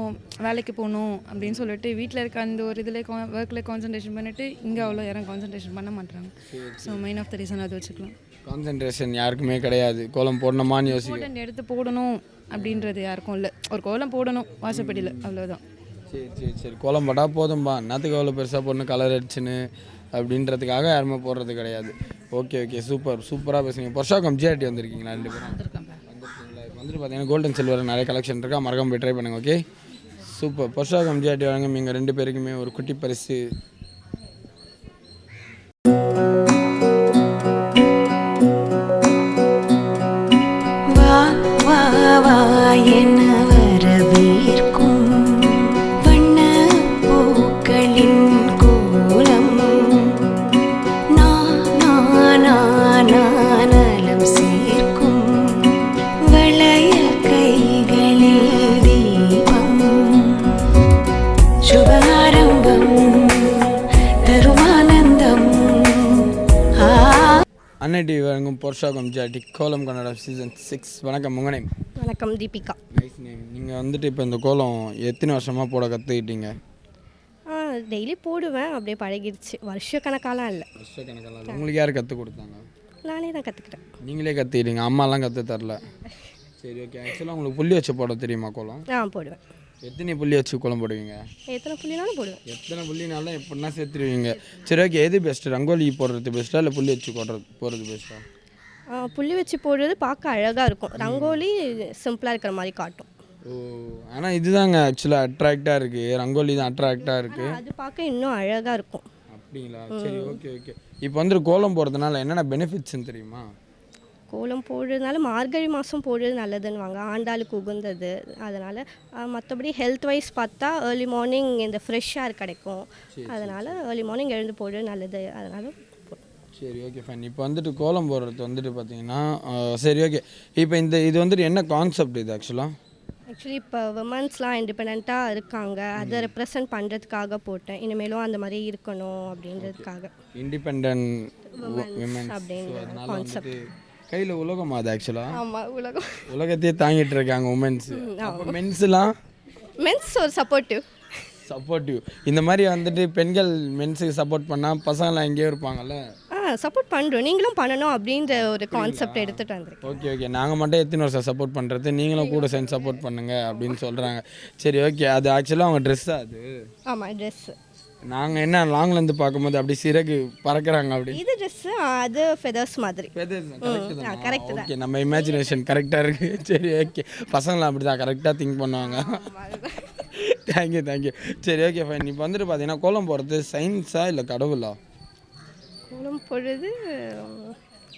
வேலைக்கு போகணும் அப்படின்னு சொல்லிட்டு வீட்டில் இருக்க அந்த ஒரு இதில் ஒர்க்கில் கான்சன்ட்ரேஷன் பண்ணிவிட்டு இங்கே அவ்வளோ யாரும் கான்சன்ட்ரேஷன் பண்ண மாட்டாங்க. So main of the reason அது வச்சுக்கலாம். கான்சன்ட்ரேஷன் யாருக்குமே கிடையாது. கோலம் போடணுமான்னு யோசிக்க, இம்பார்ட்டன்ட் எடுத்து போடணும் அப்படின்றது யாருக்கும் இல்லை. ஒரு கோலம் போடணும் வாசப்படியில், அவ்வளோதான். சரி சரி சரி, கோலம் போட்டால் போதும்பா, என்னத்துக்கு அவ்வளோ பெருசாக போடணும் கலர் அடிச்சுன்னு அப்படின்றதுக்காக யாருமே போடுறது கிடையாது. ஓகே ஓகே, சூப்பராக பேசுங்க. பொர்ஷாக்கம் ஜிஆர்டி வந்திருக்கீங்களா? 2 பேரும் வந்துருக்கீங்களா? இப்போ வந்துட்டு பார்த்தீங்கன்னா கோல்டன் சில்வர் நிறைய கலெக்ஷன் இருக்கா, மறக்காம போய் ட்ரை பண்ணுங்க. Okay super. பொர்ஷாக்கம் ஜிஆர்டி வழங்கும் நீங்கள் 2 பேருக்குமே ஒரு குட்டி பரிசு. அன்னை டிவி வழங்கும் பொர்ஷாக்கம் ஜிஆர்டி கோலம் கன்னடம் சீசன் 6. வணக்கம், உங்கள் நேம்? வணக்கம், தீபிகா. Nice name. நீங்கள் வந்துட்டு இப்போ இந்த கோலம் எத்தனை வருஷமாக போட கற்றுக்கிட்டீங்க? டெய்லி போடுவேன், அப்படியே பழகிடுச்சு. வருஷக்கணக்காலாம் இல்லை. வருஷக்கணக்காலாம். உங்களுக்கு யார் கற்றுக் கொடுத்தாங்க? நானே தான் கற்றுக்கிட்டேன். நீங்களே கற்றுக்கிட்டீங்க, அம்மாலாம் கற்று தரல? சரி ஓகே. ஆக்சுவலாக உங்களுக்கு புள்ளி வச்சு போட தெரியுமா கோலம்? போடுவேன். எத்தனை புள்ளி வச்சு கோலம் போடுவீங்க? எத்தனை புள்ளினாலும் போடுவேன். எத்தனை புள்ளினாலும் எப்படின்னா சேர்த்துருவீங்க. சரி ஓகே, எது பெஸ்ட்டு, ரங்கோலி போடுறது பெஸ்ட்டா இல்லை புள்ளி வச்சு போடுறது பெஸ்ட்டா? புள்ளி வச்சு போடுறது பார்க்க அழகாக இருக்கும், ரங்கோலி சிம்பிளாக இருக்கிற மாதிரி காட்டும். ஓ, ஆனால் இதுதாங்க ஆக்சுவலாக அட்ராக்டாக இருக்குது, ரங்கோலி தான் அட்ராக்டாக இருக்குது. அது பார்க்க இன்னும் அழகாக இருக்கும். அப்படிங்களா? சரி ஓகே ஓகே. இப்போ வந்துட்டு கோலம் போடுறதுனால என்னென்ன பெனிஃபிட்ஸ்ன்னு தெரியுமா? கோலம் போடுறதுனால மார்கழி மாதம் போடுறது நல்லதுன்னுவாங்க, ஆண்டாளுக்கு உகந்தது. அதனால் மற்றபடி ஹெல்த் வைஸ் பார்த்தா ஏர்லி மார்னிங் இந்த ஃப்ரெஷ் ஏர் கிடைக்கும். அதனால் ஏர்லி மார்னிங் எழுந்து போடுறது நல்லது. அதனால் சரி ஓகே ஃபைன். இப்போ வந்துட்டு கோலம் போடுறது வந்துட்டு பார்த்தீங்கன்னா சரி ஓகே. இப்போ இது வந்துட்டு என்ன கான்செப்ட் இது ஆக்சுவலி இப்போ விமன்ஸ்லாம் இண்டிபெண்ட்டாக இருக்காங்க, அதை ரெப்ரசன்ட் பண்ணுறதுக்காக போட்டேன். இனிமேலும் அந்த மாதிரி இருக்கணும் அப்படின்றதுக்காக. இண்டிபெண்ட் விமன்ஸ் அப்படின்ற கான்செப்ட். கையில் உலகம் அது ஆக்சுவலாக. ஆமாம், உலகத்தையே தாங்கிட்டு இருக்காங்க உமன்ஸ். மென்ஸ்லாம் மென்ஸ் ஒரு சப்போர்ட்டிவ். இந்த மாதிரி வந்துட்டு பெண்கள் மென்ஸுக்கு சப்போர்ட் பண்ணால் பசங்களாம் எங்கேயோ இருப்பாங்கல்ல. சப்போர்ட் பண்ணுறோம், நீங்களும் பண்ணணும் அப்படின்ற ஒரு கான்செப்ட் எடுத்துகிட்டு வந்துருக்கோம். Okay okay. நாங்கள் மட்டும் எத்தனை வருஷம் சப்போர்ட் பண்ணுறது, நீங்களும் கூட சேர்ந்து சப்போர்ட் பண்ணுங்க அப்படின்னு சொல்கிறாங்க. சரி ஓகே. அது ஆக்சுவலாக அவங்க ட்ரெஸ்ஸா? அது ஆமாம், ட்ரெஸ்ஸு. நாங்கள் என்ன லாங்லேருந்து பார்க்கும்போது அப்படி சிறகு பறக்கிறாங்க அப்படி. இது ட்ரெஸ்ஸு, அது ஃபெதர்ஸ் மாதிரி. கரெக்ட் தான். ஓகே, நம்ம இமேஜினேஷன் கரெக்டாக இருக்குது. சரி ஓகே. பசங்களாம் அப்படி தான் கரெக்டாக திங்க் பண்ணுவாங்க. தேங்க்யூ. சரி ஓகே ஃபைன். இப்போ வந்துட்டு பார்த்தீங்கன்னா கோலம் போடுறது சயின்ஸா இல்லை கடவுளா? கோலம் போடுறது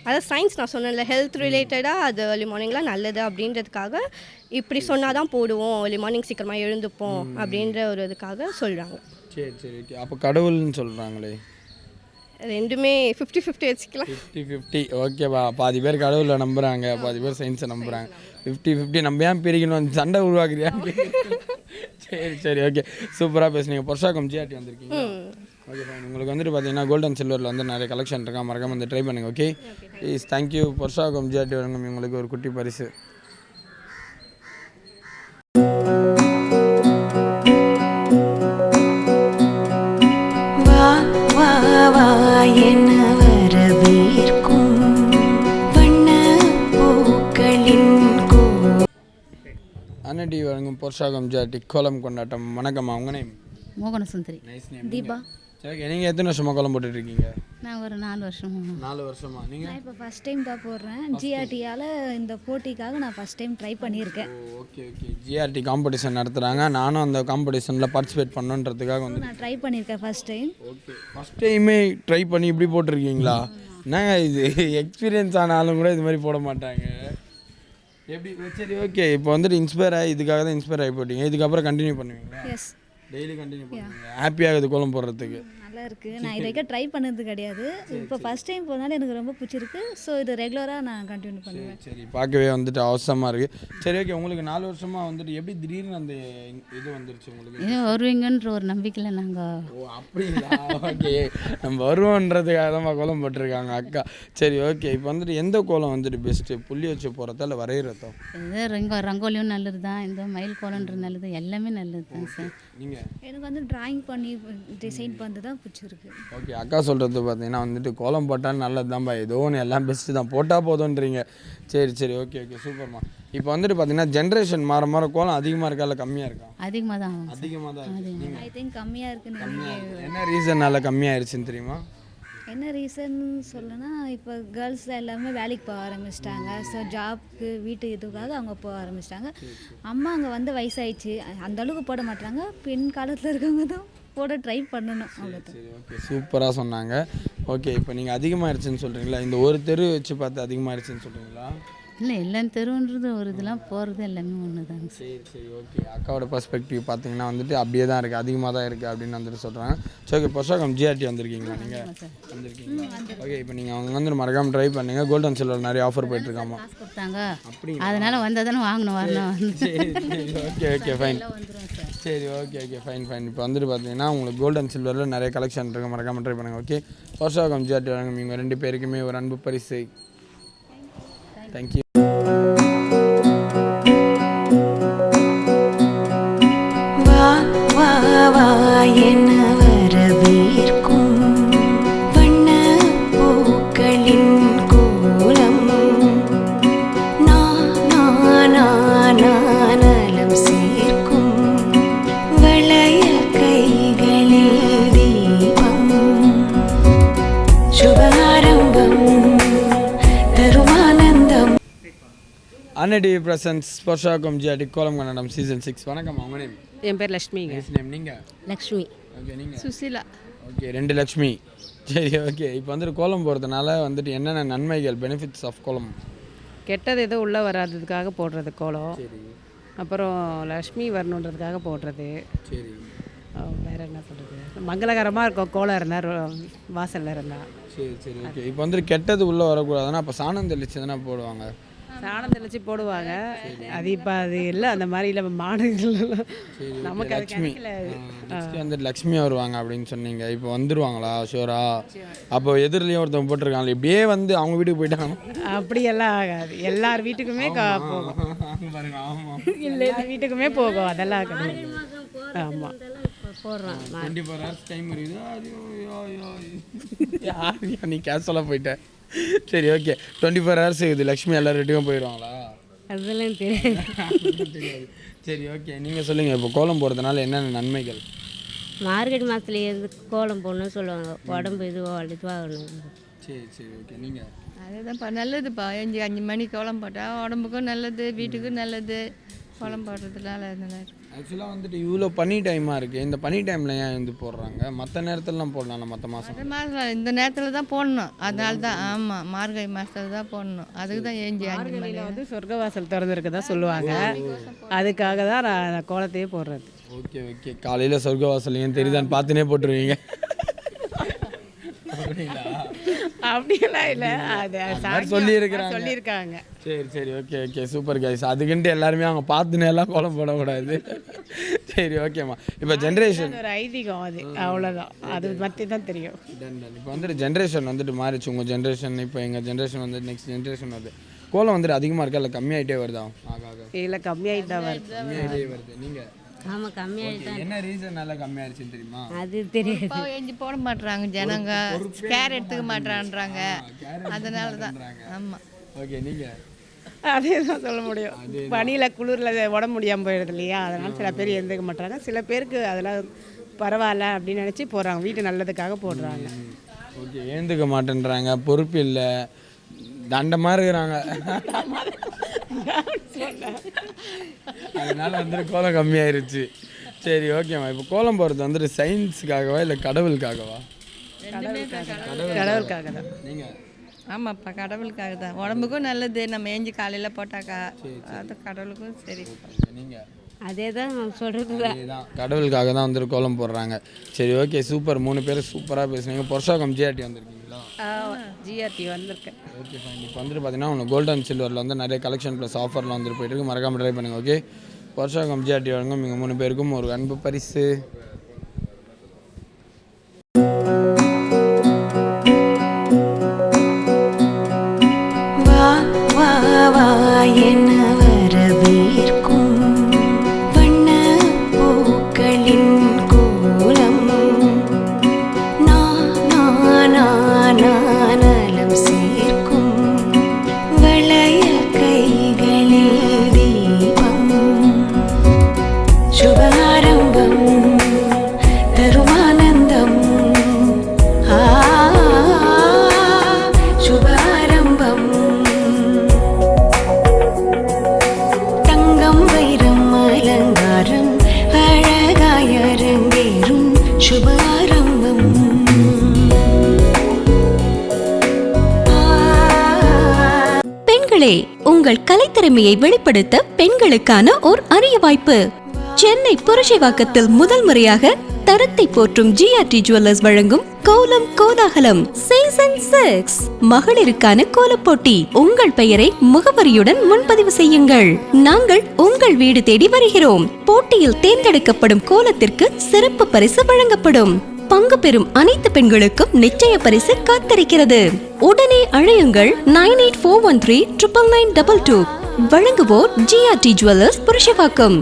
அதாவது சயின்ஸ். நான் சொன்னேன்ல, ஹெல்த் ரிலேட்டடாக அது ஏர்லி மார்னிங்லாம் நல்லது அப்படின்றதுக்காக இப்படி சொன்னால் தான் போடுவோம், ஏர்லி மார்னிங் சீக்கிரமாக எழுந்துப்போம் அப்படின்ற ஒரு இதுக்காக சொல்கிறாங்க. சரி ஓகே. அப்போ கடவுள்னு சொல்கிறாங்களே, ரெண்டுமே 50-50 வச்சுக்கலாம். 50-50 ஓகேவா? பாதி பேர் கடவுளை நம்புகிறாங்க, பாதி பேர் சயின்ஸை நம்புகிறாங்க. 50-50 நம்ம ஏன் பிரிக்கணும், சண்டை உருவாக்குறியா? சரி ஓகே. சூப்பராக பேசுனீங்க. பொர்ஷாக்கம் ஜிஆர்டி வந்திருக்கீங்க. Okay fine. உங்களுக்கு வந்துட்டு பார்த்தீங்கன்னா கோல்டன் சில்வரில் வந்து நிறைய கலெக்ஷன் இருக்கா, மறக்காம வந்து ட்ரை பண்ணுங்கள். Okay please. தேங்க்யூ. பொர்ஷாக்கம் ஜிஆர்டி வழங்கும் உங்களுக்கு ஒரு குட்டி பரிசு. அன்னை டிவி வழங்கும் பொர்ஷாக்கம் ஜிஆர்டி கோலம் கொண்டாட்டம். வணக்கம்மா, உங்கள் நேம்? மோகன சுந்தரி. Nice name. தீபா. சரி, நீங்கள் எத்தனை வருஷமாக கோலம் போட்டுட்ருக்கீங்க? நான் ஒரு 4 வருஷமா. 4 வருஷமா? நீங்கள்? நான் இப்போ ஃபஸ்ட் டைம் தான் போடுறேன். ஜிஆர்டியால் இந்த போட்டிக்காக நான் ஃபஸ்ட் டைம் ட்ரை பண்ணியிருக்கேன். Okay okay. ஜிஆர்டி காம்படிஷன் நடத்துகிறாங்க, நானும் அந்த காம்படிஷனில் பார்ட்டிசிபேட் பண்ணுன்றதுக்காக வந்து நான் ட்ரை பண்ணியிருக்கேன் ஃபஸ்ட் டைம். ஓகே. ஃபஸ்ட் டைமே ட்ரை பண்ணி இப்படி போட்டிருக்கீங்களா? என்னங்க இது, எக்ஸ்பீரியன்ஸ் ஆனாலும் கூட இது மாதிரி போட மாட்டாங்க எப்படி? சரி ஓகே. இப்போ வந்துட்டு இன்ஸ்பயர் ஆகி இதுக்காக தான் இன்ஸ்பயர் ஆகி போட்டிங்க, இதுக்கப்புறம் கண்டினியூ பண்ணுவீங்களா? எஸ், டெய்லி கண்டினியூ பண்ணுவீங்க? ஹாப்பியாகுது கோலம் போடுறதுக்கு? நல்லா சூப்பராக இருக்குது. நான் இது வரைக்கும் ட்ரை பண்ணது கிடையாது. இப்போ ஃபஸ்ட் டைம் போனாலும் எனக்கு ரொம்ப பிடிச்சிருக்கு. ஸோ இது ரெகுலராக நான் கண்டினியூ பண்ணுவேன். சரி பார்க்கவே வந்துட்டு அவசரமாக இருக்குது. சரி ஓகே, உங்களுக்கு 4 வருஷமாக வந்துட்டு எப்படி திடீர்னு அந்த இது வந்துருச்சு உங்களுக்கு? ஏன் வருவீங்கன்ற ஒரு நம்பிக்கையில் நாங்கள். ஓ அப்படிங்களா? ஓகே, நம்ம வருவோன்றதுக்காக தான் கோலம் போட்டிருக்காங்க அக்கா. சரி ஓகே, இப்போ வந்துட்டு எந்த கோலம் வந்துட்டு பெஸ்ட்டு, புள்ளி வச்சு போகிறதா இல்லை வரைகிறதா? இது ரங்கோலியும் நல்லது தான், இந்த மயில் கோலன்றது நல்லது, எல்லாமே நல்லது தான் சார். நீங்கள் எனக்கு வந்து டிராயிங் பண்ணி டிசைன் பண்ணுறது தான் பிடிச்சிருக்கு. ஓகே, அக்கா சொல்கிறது பார்த்தீங்கன்னா வந்துட்டு கோலம் போட்டால் நல்லது தான்ப்பா, ஏதோ ஒன்று எல்லாம் பெஸ்ட்டு தான், போட்டால் போதுன்றீங்க. சரி சரி ஓகே ஓகே சூப்பர்மா. இப்போ வந்துட்டு பார்த்தீங்கன்னா ஜென்ரேஷன் மாற மாற கோலம் அதிகமாக இருக்கா இல்லை கம்மியாக இருக்கா? அதிகமாக தான். அதிகமாக தான். ஐ திங்க் கம்மியாக இருக்குன்னு. என்ன ரீசன்னால கம்மியாயிருச்சுன்னு தெரியுமா? என்ன ரீசன் சொல்லனா, இப்போ கேர்ள்ஸ் எல்லாமே வேலைக்கு போக ஆரம்பிச்சிட்டாங்க. ஸோ ஜாப்க்கு வீட்டு இதுக்காக அவங்க போக ஆரம்பிச்சிட்டாங்க. அம்மா அங்கே வந்து வயசாயிடுச்சு, அந்த அளவுக்கு போட மாட்டாங்க. பின் காலத்தில் இருக்கவங்க தான் போட ட்ரை பண்ணணும். அவ்வளோதான். சரி ஓகே சூப்பராக சொன்னாங்க. ஓகே, இப்போ நீங்கள் அதிகமாகிடுச்சுன்னு சொல்கிறீங்களா, இந்த ஒரு தெரு வச்சு பார்த்து அதிகமாகிடுச்சுன்னு சொல்கிறீங்களா? இல்லை, எல்லாம் தெருவுன்றது ஒரு இதெல்லாம் போகிறது எல்லாமே ஒன்று தாங்க. சரி சரி ஓகே, அக்காவோட பர்ஸ்பெக்டிவ் பார்த்தீங்கன்னா வந்துட்டு அப்படியே தான் இருக்குது, அதிகமாக தான் இருக்குது அப்படின்னு வந்துட்டு சொல்கிறாங்க. சரி ஓகே, பொஷாகம் ஜிஆர்டி வந்திருக்கீங்களா நீங்கள்? வந்திருக்கீங்களா? ஓகே, இப்போ நீங்கள் அவங்க வந்து மறக்காமல் ட்ரை பண்ணுங்கள். கோல்டன் சில்வர் நிறைய ஆஃபர் போயிட்டுருக்காமா? காசு கொடுத்தாங்க, அப்படி அதனால் வந்தால் தானே வாங்கணும் வரணும். சரி சரி ஓகே ஓகே ஃபைன். சரி ஓகே ஓகே ஃபைன் ஃபைன். இப்போ வந்துட்டு பார்த்தீங்கன்னா உங்களுக்கு கோல்டன் சில்வரில் நிறைய கலெக்ஷன் இருக்குது, மறக்காமல் ட்ரை பண்ணுங்கள். ஓகே, பொஷாகம் ஜிஆர்டி வழங்கும் இவங்க 2 பேருக்குமே ஒரு அன்பு பரிசு. தேங்க்யூ. என்ன வரவேற்கும் வண்ண பூக்களின் கோலம், நானம் சேர்க்கும் வளையல் கைகளில் தீபம், சுபாரம்பம் தருமானந்தம். அன்னடி பிரசன்ஸ் பொஷாகம் ஜிஆர்டி கோலம் கன்னடம் சீசன் 6. வணக்கம், அவங்க நேம்? என் பேர் லக்ஷ்மிங்க. நீங்கள்? லக்ஷ்மி. ஓகே, நீங்கள்? சுசிலா. ஓகே, 2 லக்ஷ்மி. சரி ஓகே, இப்போ வந்துட்டு கோலம் போகிறதுனால வந்துட்டு என்னென்ன நன்மைகள், பெனிஃபிட்ஸ் ஆஃப் கோலம்? கெட்டது எதுவும் உள்ளே வராததுக்காக போடுறது கோலம். அப்புறம் லக்ஷ்மி வரணுன்றதுக்காக போடுறது. சரி, வேறு என்ன சொல்கிறது, மங்களகரமாக இருக்கும் கோலம் இருந்தால், வாசலில் இருந்தால். சரி சரி ஓகே, இப்போ வந்துட்டு கெட்டது உள்ளே வரக்கூடாதுன்னா அப்போ சாணம் தெளிச்சு தானே போடுவாங்க? சாணம் தெளிச்சு போடுவாங்க, அது இப்போ அது இல்லை அந்த மாதிரி இல்லை மாடுகள். நமக்கு லக்ஷ்மி வந்துட்டு லக்ஷ்மி வருவாங்க அப்படின்னு சொன்னீங்க, இப்போ வந்துடுவாங்களா ஷோரா? அப்போ எதிரிலையும் ஒருத்தவங்க போட்டிருக்காங்களே, இப்படியே வந்து அவங்க வீட்டுக்கு போயிட்டாங்க. அப்படியெல்லாம் ஆகாது, எல்லார் வீட்டுக்குமே போகும். எல்லார் வீட்டுக்குமே போகும், அதெல்லாம் கிடையாது. ஆமாம், போடுறோம். 24 hours டைம் இருக்குது. நீ கேஷுவலாக போயிட்டேன். சரி ஓகே, 24 hours இது லக்ஷ்மி எல்லார் வீட்டுக்கும் போயிடுவாங்களா? அதெல்லாம் தெரியாது. சரி ஓகே, நீங்கள் சொல்லுங்கள், இப்போ கோலம் போடுறதுனால என்னென்ன நன்மைகள்? மார்கழி மாதத்துலேயே கோலம் போடணும்னு சொல்லுவாங்க, உடம்பு இதுவாகணும். சரி சரி ஓகே, நீங்கள்? அதுதான்ப்பா நல்லதுப்பா, 5 மணி கோலம் போட்டால் உடம்புக்கும் நல்லது, வீட்டுக்கும் நல்லது. கோலம் போடுறதுனால ஆக்சுவலாக வந்துட்டு இவ்வளோ பனி டைமாக இருக்குது, இந்த பனி டைமில் ஏன் வந்து போடுறாங்க? மற்ற நேரத்துலலாம் போடலாம், மற்ற மாதம்? இந்த நேரத்தில் தான் போடணும், அதனால தான். ஆமாம், மார்கழி மாதத்தில் தான் போடணும், அதுக்கு தான் 5 மணி வந்து சொர்க்கவாசல் திறந்துருக்குதான் சொல்லுவாங்க, அதுக்காக தான் நான் கோலத்தையே போடுறது. ஓகே ஓகே, காலையில் சொர்க்கவாசல் ஏன் தெரியுதான்னு பார்த்துனே போட்டுருவீங்க? அப்படியெல்லாம் இல்லை, அது சொல்லியிருக்காங்க. சரி சரி ஓகே ஓகே சூப்பர் கைஸ். அதுக்குன்ட்டு எல்லாருமே அவங்க பார்த்துன்னு எல்லாம் கோலம் போடக்கூடாது. சரி ஓகேம்மா, இப்போ ஜென்ரேஷன் ஒரு ஐதீகம், அது அவ்வளோதான், அது பற்றி தான் தெரியும். இப்போ வந்துட்டு ஜென்ரேஷன் வந்துட்டு மாறிச்சு. உங்கள் ஜென்ரேஷன் இப்போ எங்கள் ஜென்ரேஷன் வந்து நெக்ஸ்ட் ஜென்ரேஷன் வருது, கோலம் வந்துட்டு அதிகமாக இருக்கா இல்லை கம்மியாகிட்டே வருதா? இல்லை, கம்மியாகிட்டு தான் வருது. கம்மியாகிட்டே வருது. நீங்கள்? ஆமாம், கம்மியாகிட்டு. என்ன ரீசன்னால கம்மியாகிடுச்சுன்னு தெரியுமா? அது தெரியாது. எஞ்சி போட மாட்டுறாங்க ஜனங்க, கேர் எடுத்துக்க மாட்டான்றாங்க, அதனால தான். ஆமாம். ஓகே, நீங்கள்? அதே தான் சொல்ல முடியும், பனியில் குளிரில் உடம்பு முடியாமல் போயிடுது இல்லையா, அதனால் சில பேர் எழுந்துக்க மாட்டாங்க, சில பேருக்கு அதெல்லாம் பரவாயில்ல அப்படின்னு நினச்சி போடுறாங்க, வீட்டு நல்லதுக்காக போடுறாங்க. ஓகே, எழுந்துக்க மாட்டேன்றாங்க, பொறுப்பு இல்லை, தண்டமாக இருக்கிறாங்க, அதனால வந்துட்டு கோலம் கம்மியாயிருச்சு. சரி ஓகேம்மா, இப்போ கோலம் போகிறது வந்துட்டு சயின்ஸுக்காகவா இல்லை கடவுளுக்காகவா? கடவுளுக்காக தான். நீங்கள்? ஆமாப்பா, கடவுளுக்காக தான், உடம்புக்கும் நல்லது, நம்ம ஏஞ்சி காலையில் போட்டாக்கா, அது கடவுளுக்கும் சரி. நீங்கள்? அதே தான் சொல்கிறது. இதுதான் கடவுளுக்காக தான் வந்துட்டு கோலம் போடுறாங்க. சரி ஓகே சூப்பர், 3 பேர் சூப்பராக பேசுனீங்க. புருஷோகம் ஜிஆர்டி வந்திருக்கீங்களா? ஜிஆர்டி வந்திருக்கேன். Okay fine. இப்போ வந்துட்டு பார்த்தீங்கன்னா உங்களுக்கு கோல்டன் சில்வரில் வந்து நிறைய கலெக்ஷன் ப்ளஸ் ஆஃபர்லாம் வந்துட்டு போயிட்டு இருக்கு. மறக்காமல் ட்ரை பண்ணுங்கள். ஓகே, புருஷோகம் ஜிஆர்டி வழங்கும் நீங்கள் 3 பேருக்கும் ஒரு அன்பு பரிசு. வா வா வா என வரவேற்கும் வண்ண பூக்களின் கோலம் நானலம் சேர்க்கும் வளையல் கைகளில் தீபம் சுபாரம்பம் தருமானந்தம் சுபாரம்பம் தங்கம் வைரம் அலங்காரம் அழகாய் அரங்கேறும் சுபாரம்பம். பெண்களே, உங்கள் கலைத்திறமையை வெளிப்படுத்த பெண்களுக்கான ஓர் அரிய வாய்ப்பு. சென்னை புரசைவாக்கத்தில் முதல் முறையாக தரத்தை போற்றும் ஜிஆர்டி ஜுவல்லர்ஸ் வழங்கும் கோலம் கோலாகலம் சீசன் 6 மகளிருக்கான கோலப் போட்டி. உங்கள் பெயரை முகவரியுடன் முன்பதிவு செய்யுங்கள். நாங்கள் உங்கள் வீடு தேடி வருகிறோம். போட்டியில் தேர்ந்தெடுக்கப்படும் கோலத்திற்கு சிறப்பு பரிசு வழங்கப்படும். பங்கு பெறும் அனைத்து பெண்களுக்கும் நிச்சய பரிசு காத்திருக்கிறது. உடனே அழையுங்கள் 9841399922. வழங்குவோர் ஜிஆர்டி ஜுவல்லர்ஸ் புரசைவாக்கம்.